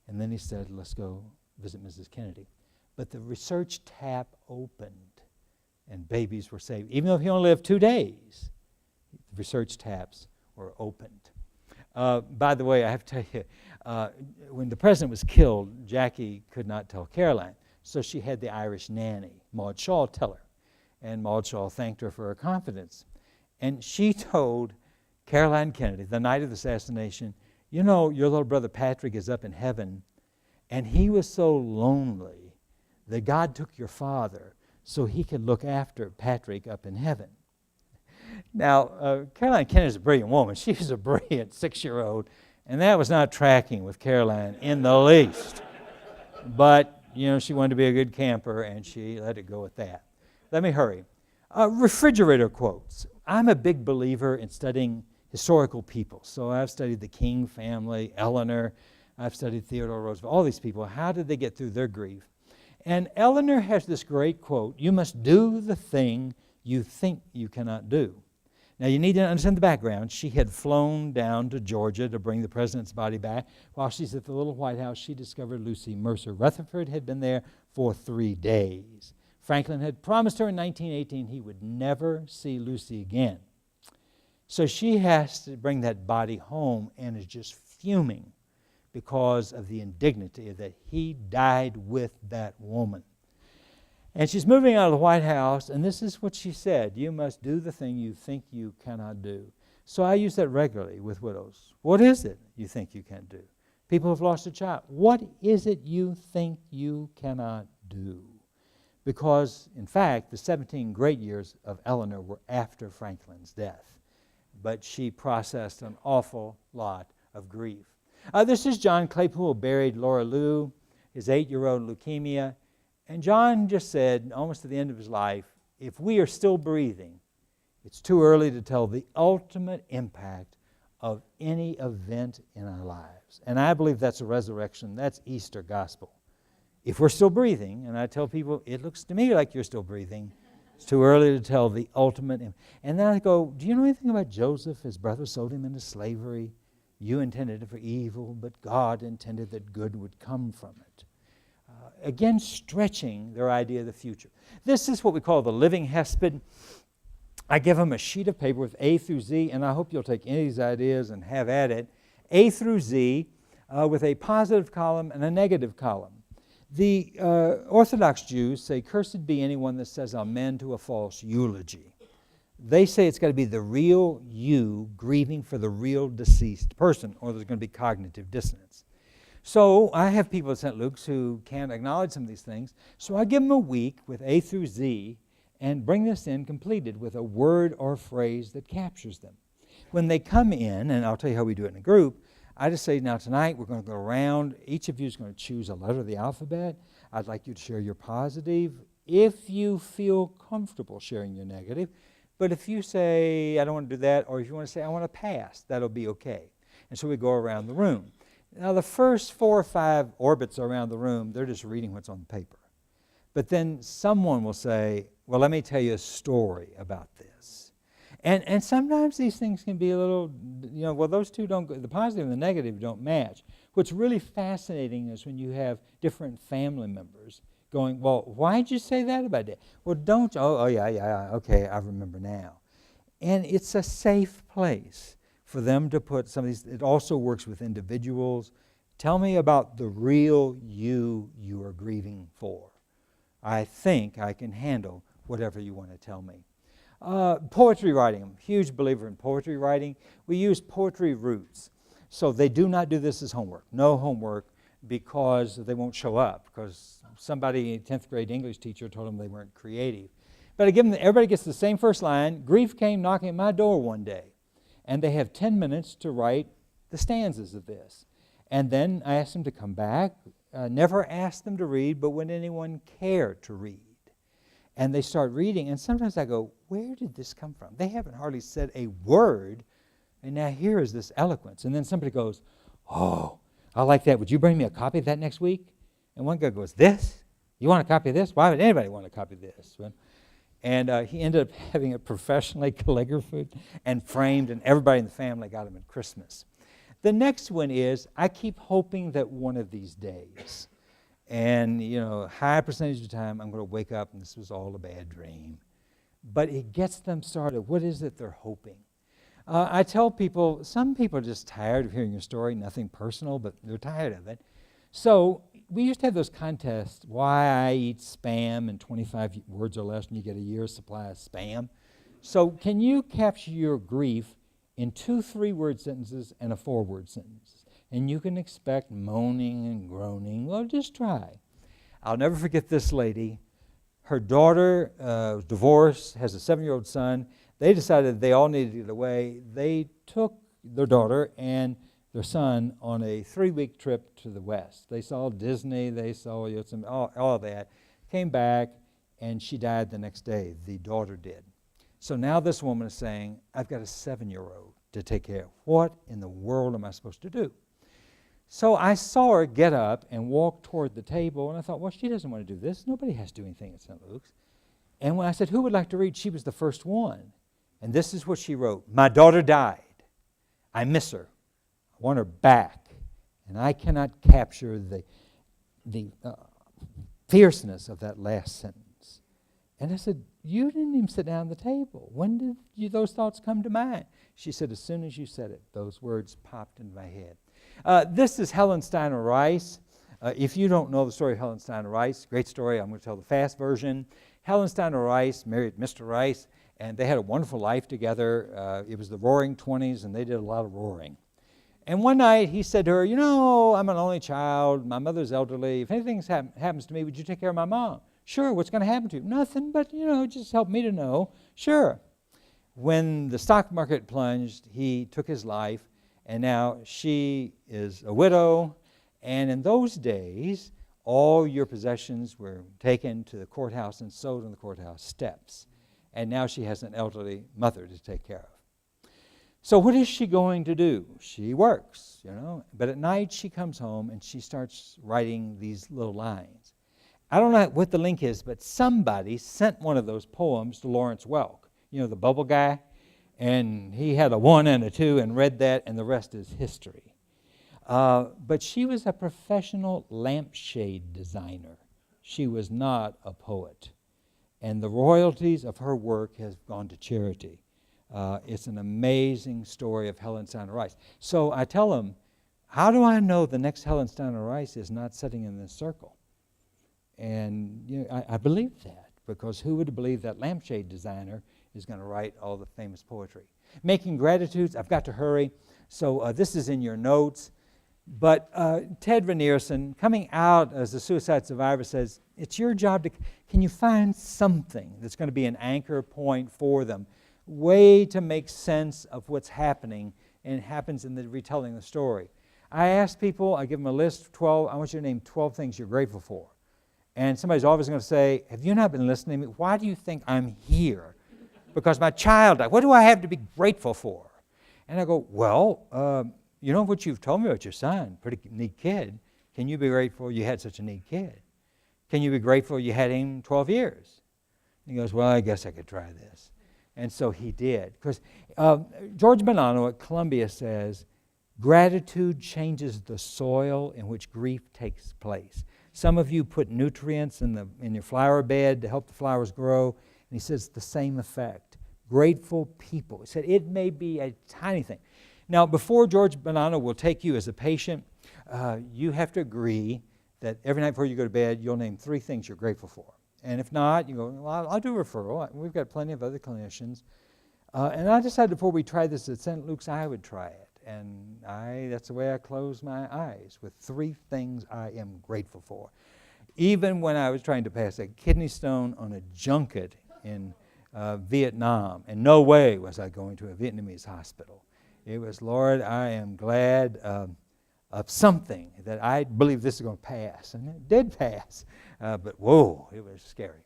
And then he said, "Let's go visit Mrs. Kennedy." But the research tap opened, and babies were saved. Even though he only lived 2 days, the research taps were opened. By the way, I have to tell you, when the president was killed, Jackie could not tell Caroline. So she had the Irish nanny, Maud Shaw, tell her. And Maud Shaw thanked her for her confidence. And she told Caroline Kennedy, the night of the assassination, "You know, your little brother Patrick is up in heaven, and he was so lonely that God took your so he could look after Patrick up in heaven." Now, Caroline Kennedy is a brilliant woman. She was a brilliant 6-year-old, and that was not tracking with Caroline in the least. But, she wanted to be a good camper, and she let it go at that. Let me hurry. Refrigerator quotes. I'm a big believer in studying historical people. So I've studied the King family, Eleanor. I've studied Theodore Roosevelt, all these people. How did they get through their grief? And Eleanor has this great quote, "You must do the thing you think you cannot do." Now, you need to understand the background. She had flown down to Georgia to bring the president's body back. While she's at the little White House, she discovered Lucy Mercer Rutherford had been there for 3 days. Franklin had promised her in 1918 he would never see Lucy again. So she has to bring that body home and is just fuming because of the indignity that he died with that woman. And she's moving out of the White House, and this is what she said: "You must do the thing you think you cannot do." So I use that regularly with widows. What is it you think you can't do? People who have lost a child. What is it you think you cannot do? Because, in fact, the 17 great years of Eleanor were after Franklin's death. But she processed an awful lot of grief. This is John Claypool, buried Laura Lou, his 8-year-old leukemia. And John just said, almost at the end of his life, if we are still breathing, it's too early to tell the ultimate impact of any event in our lives. And I believe that's a resurrection. That's Easter gospel. If we're still breathing, and I tell people, it looks to me like you're still breathing, it's too early to tell the ultimate impact. And then I go, do you know anything about Joseph? His brother sold him into slavery. You intended it for evil, but God intended that good would come from it. again, stretching their idea of the future. This is what we call the living hesped. I give them a sheet of paper with A through Z, and I hope you'll take any of these ideas and have at it. A through Z with a positive column and a negative column. The Orthodox Jews say, "Cursed be anyone that says amen to a false eulogy." They say it's got to be the real you grieving for the real deceased person, or there's going to be cognitive dissonance. So I have people at St. Luke's who can't acknowledge some of these things, so I give them a week with A through Z and bring this in completed with a word or phrase that captures them. When they come in, and I'll tell you how we do it in a group, I just say, now tonight we're going to go around. Each of you is going to choose a letter of the alphabet. I'd like you to share your positive if you feel comfortable sharing your negative. But if you say, I don't want to do that, or if you want to say, I want to pass, that'll be okay. And so we go around the room. Now the first 4 or 5 orbits around the room, they're just reading what's on the paper. But then someone will say, well, let me tell you a story about this. And sometimes these things can be a little, well, those two don't go, the positive and the negative don't match. What's really fascinating is when you have different family members going, well, why'd you say that about that? Well, don't, yeah, okay, I remember now. And it's a safe place for them to put some of these. It also works with individuals. Tell me about the real you are grieving for. I think I can handle whatever you want to tell me. Poetry writing. I'm a huge believer in poetry writing. We use poetry roots. So they do not do this as homework. No homework, because they won't show up, because somebody, a 10th grade English teacher, told them they weren't creative. But I give them, everybody gets the same first line. Grief came knocking at my door one day. And they have 10 minutes to write the stanzas of this. And then I ask them to come back. Never ask them to read, but would anyone care to read? And they start reading, and sometimes I go, where did this come from? They haven't hardly said a word, and now here is this eloquence. And then somebody goes, oh, I like that. Would you bring me a copy of that next week? And one guy goes, this? You want a copy of this? Why would anybody want a copy of this? And he ended up having it professionally calligraphed and framed, and everybody in the family got him at Christmas. The next one is, I keep hoping that one of these days, and high percentage of the time, I'm going to wake up and this was all a bad dream. But it gets them started. What is it they're hoping? I tell people, some people are just tired of hearing your story, nothing personal, but they're tired of it. So we used to have those contests, why I eat Spam in 25 words or less, and you get a year's supply of Spam. So can you capture your grief in 2 3-word sentences and a 4-word sentence? And you can expect moaning and groaning. Well, just try. I'll never forget this lady. Her daughter was divorced, has a 7-year-old son. They decided they all needed to get away. They took their daughter and their son on a 3-week trip to the West. They saw Disney, they saw all of that. Came back, and she died the next day. The daughter did. So now this woman is saying, I've got a 7-year-old to take care of. What in the world am I supposed to do? So I saw her get up and walk toward the table, and I thought, well, she doesn't want to do this. Nobody has to do anything at St. Luke's. And when I said, who would like to read? She was the first one. And this is what she wrote. My daughter died. I miss her. I want her back. And I cannot capture the fierceness of that last sentence. And I said, you didn't even sit down at the table. When did those thoughts come to mind? She said, as soon as you said it, those words popped into my head. This is Helen Steiner Rice. If you don't know the story of Helen Steiner Rice, great story. I'm going to tell the fast version. Helen Steiner Rice married Mr. Rice, and they had a wonderful life together. It was the roaring 20s, and they did a lot of roaring. And one night he said to her, I'm an only child. My mother's elderly. If anything happens to me, would you take care of my mom? Sure. What's going to happen to you? Nothing, but, just help me to know. Sure. When the stock market plunged, he took his life. And now she is a widow, and in those days, all your possessions were taken to the courthouse and sold on the courthouse steps. And now she has an elderly mother to take care of. So what is she going to do? She works, but at night she comes home and she starts writing these little lines. I don't know what the link is, but somebody sent one of those poems to Lawrence Welk, the bubble guy. And he had a 1 and a 2 and read that, and the rest is history. But she was a professional lampshade designer. she was not a poet. And the royalties of her work has gone to charity. It's an amazing story of Helen Steiner Rice. So I tell them, how do I know the next Helen Steiner Rice is not sitting in this circle? And you know, I believe that, because who would believe that lampshade designer is going to write all the famous poetry? Making gratitudes, I've got to hurry. So this is in your notes. But Ted Vanierson, coming out as a suicide survivor, says, it's your job to, can you find something that's going to be an anchor point for them? Way to make sense of what's happening, and it happens in the retelling the story. I ask people, I give them a list of 12, I want you to name 12 things you're grateful for. And somebody's always going to say, have you not been listening to me? Why do you think I'm here? Because my child died. What do I have to be grateful for? And I go, well, you know what you've told me about your son, pretty neat kid. Can you be grateful you had such a neat kid? Can you be grateful you had him 12 years? And he goes, well, I guess I could try this. And so he did. Because George Bonanno at Columbia says, gratitude changes the soil in which grief takes place. Some of you put nutrients in your flower bed to help the flowers grow. And he says the same effect. Grateful people. He said it may be a tiny thing. Now, before George Bonanno will take you as a patient, you have to agree that every night before you go to bed, you'll name 3 things you're grateful for. And if not, you go, well, I'll do a referral. We've got plenty of other clinicians. And I decided before we tried this at St. Luke's, I would try it. And that's the way I close my eyes, with 3 things I am grateful for. Even when I was trying to pass a kidney stone on a junket in Vietnam, in no way was I going to a Vietnamese hospital. It was, Lord, I am glad of something that I believe this is going to pass. And it did pass. But whoa, it was scary.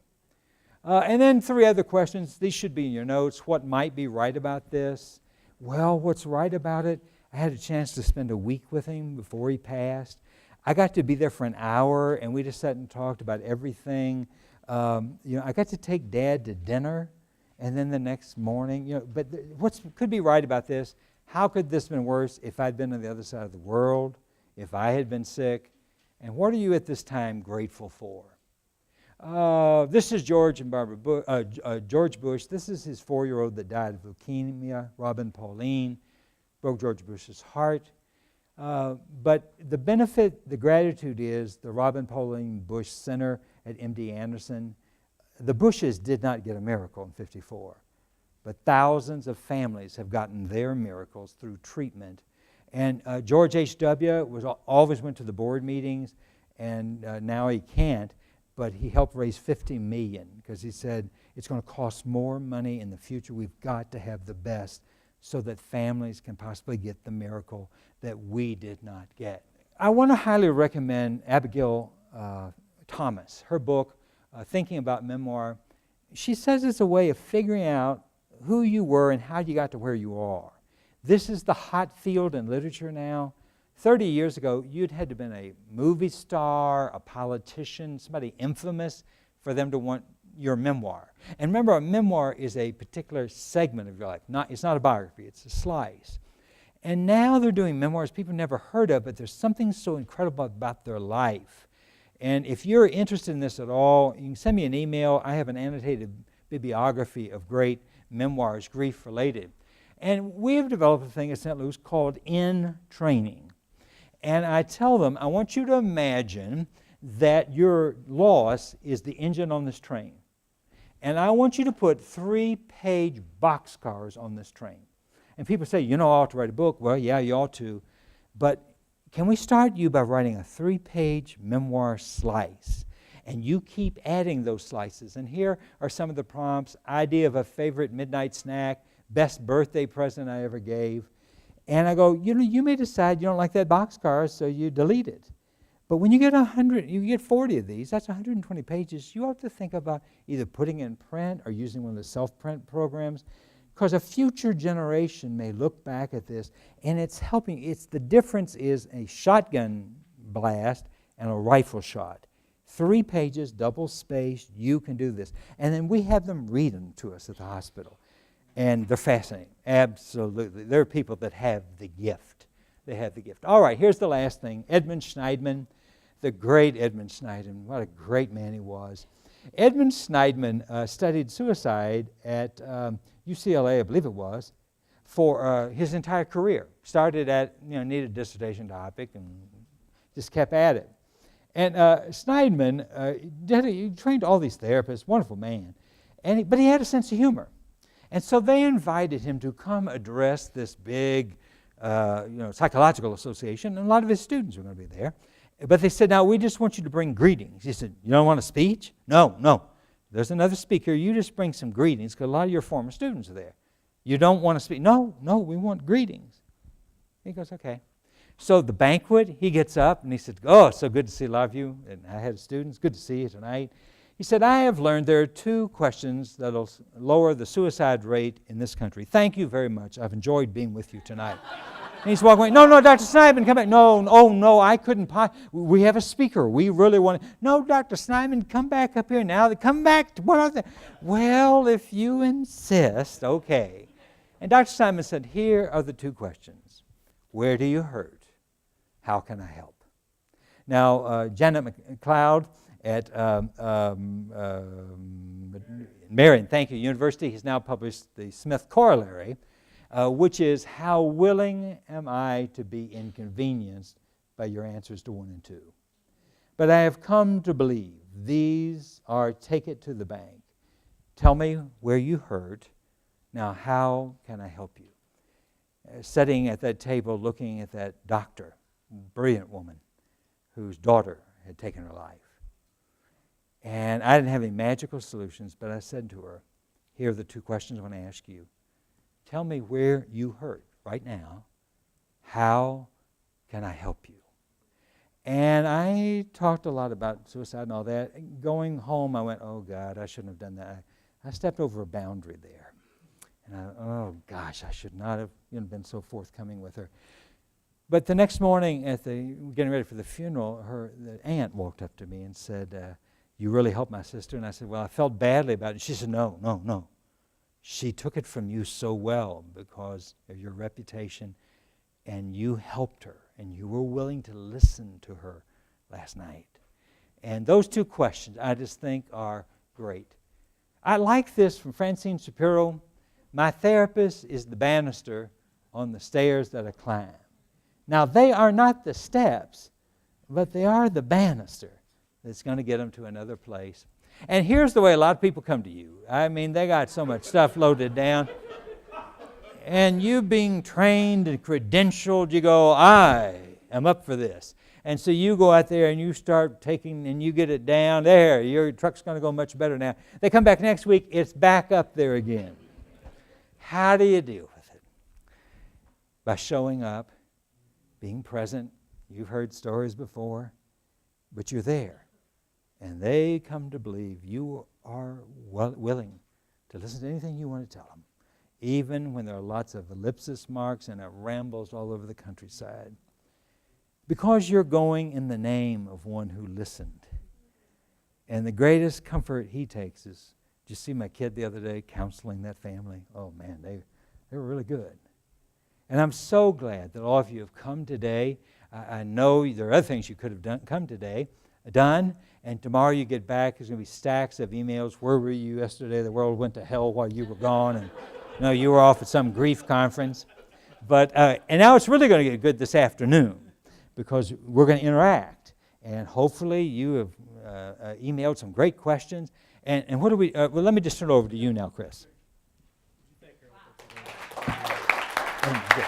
And then 3 other questions. These should be in your notes. What might be right about this? Well, what's right about it? I had a chance to spend a week with him before he passed. I got to be there for an hour, and we just sat and talked about everything. I got to take Dad to dinner, and then the next morning. But what could be right about this? How could this have been worse if I'd been on the other side of the world, if I had been sick? And what are you at this time grateful for? This is George and Barbara George Bush. This is his 4-year-old that died of leukemia. Robin Pauline broke George Bush's heart. But the benefit, the gratitude is the Robin Pauline Bush Center at MD Anderson. The Bushes did not get a miracle in '54, but thousands of families have gotten their miracles through treatment. And George H.W. always went to the board meetings, and now he can't. But he helped raise $50 million because he said it's going to cost more money in the future. We've got to have the best so that families can possibly get the miracle that we did not get. I want to highly recommend Abigail Thomas, her book, Thinking About Memoir. She says it's a way of figuring out who you were and how you got to where you are. This is the hot field in literature now. 30 years ago, you'd had to have been a movie star, a politician, somebody infamous for them to want your memoir. And remember, a memoir is a particular segment of your life. It's not a biography, it's a slice. And now they're doing memoirs people never heard of, but there's something so incredible about their life. And if you're interested in this at all, you can send me an email. I have an annotated bibliography of great memoirs, grief-related. And we have developed a thing at St. Luke's called In Training. And I tell them, I want you to imagine that your loss is the engine on this train. And I want you to put 3-page boxcars on this train. And people say, I ought to write a book. Well, yeah, you ought to. But can we start you by writing a 3-page memoir slice? And you keep adding those slices. And here are some of the prompts. Idea of a favorite midnight snack. Best birthday present I ever gave. And I go, you may decide you don't like that boxcar, so you delete it. But when you get 100, you get 40 of these, that's 120 pages. You ought to think about either putting it in print or using one of the self-print programs, because a future generation may look back at this, and it's helping. The difference is a shotgun blast and a rifle shot. 3 pages, double-spaced, you can do this. And then we have them read them to us at the hospital. And they're fascinating, absolutely. There are people that have the gift. They have the gift. All right, here's the last thing. Edmund Shneidman, the great Edmund Shneidman. What a great man he was. Edmund Shneidman studied suicide at UCLA, I believe it was, for his entire career. Started at, needed a dissertation topic and just kept at it. And Shneidman, he trained all these therapists, wonderful man, but he had a sense of humor. And so they invited him to come address this big psychological association, and a lot of his students were going to be there. But they said, now we just want you to bring greetings. He said, you don't want a speech? No. There's another speaker. You just bring some greetings, because a lot of your former students are there. You don't want to speak? No, we want greetings. He goes, okay. So the banquet, he gets up and he said, oh, it's so good to see a lot of you. And I had students, good to see you tonight. He said, I have learned there are 2 questions that will lower the suicide rate in this country. Thank you very much. I've enjoyed being with you tonight. And he's walking away. No, Dr. Shneidman, come back. No, I couldn't. We have a speaker. We really want to. No, Dr. Shneidman, come back up here now. Come back. Well, if you insist, okay. And Dr. Shneidman said, here are the 2 questions. Where do you hurt? How can I help? Now, Janet McLeod at Marion, University has now published the Smith Corollary, which is, how willing am I to be inconvenienced by your answers to 1 and 2? But I have come to believe these are take it to the bank. Tell me where you hurt. Now, how can I help you? Sitting at that table looking at that doctor, brilliant woman whose daughter had taken her life. And I didn't have any magical solutions, but I said to her, here are the 2 questions I want to ask you. Tell me where you hurt right now. How can I help you? And I talked a lot about suicide and all that. Going home, I went, oh, God, I shouldn't have done that. I stepped over a boundary there. And I should not have been so forthcoming with her. But the next morning, getting ready for the funeral, the aunt walked up to me and said, you really helped my sister. And I said, well, I felt badly about it. She said, no. She took it from you so well because of your reputation, and you helped her, and you were willing to listen to her last night. And those 2 questions I just think are great. I like this from Francine Shapiro. My therapist is the banister on the stairs that I climb. Now, they are not the steps, but they are the banister that's going to get them to another place. And here's the way a lot of people come to you. I mean, they got so much stuff loaded down. And you being trained and credentialed, you go, I am up for this. And so you go out there and you start taking, and you get it down. There, your truck's going to go much better now. They come back next week, it's back up there again. How do you deal with it? By showing up, being present. You've heard stories before, but you're there. And they come to believe you are willing to listen to anything you want to tell them, even when there are lots of ellipsis marks and it rambles all over the countryside. Because you're going in the name of one who listened. And the greatest comfort he takes is, did you see my kid the other day counseling that family? Oh, man, they were really good. And I'm so glad that all of you have come today. I know there are other things you could have come today, and tomorrow you get back, there's going to be stacks of emails. Where were you yesterday? The world went to hell while you were gone, and you were off at some grief conference. But and now it's really going to get good this afternoon, because we're going to interact. And hopefully you have emailed some great questions. And what do we, well, let me just turn it over to you now, Chris. Thank you.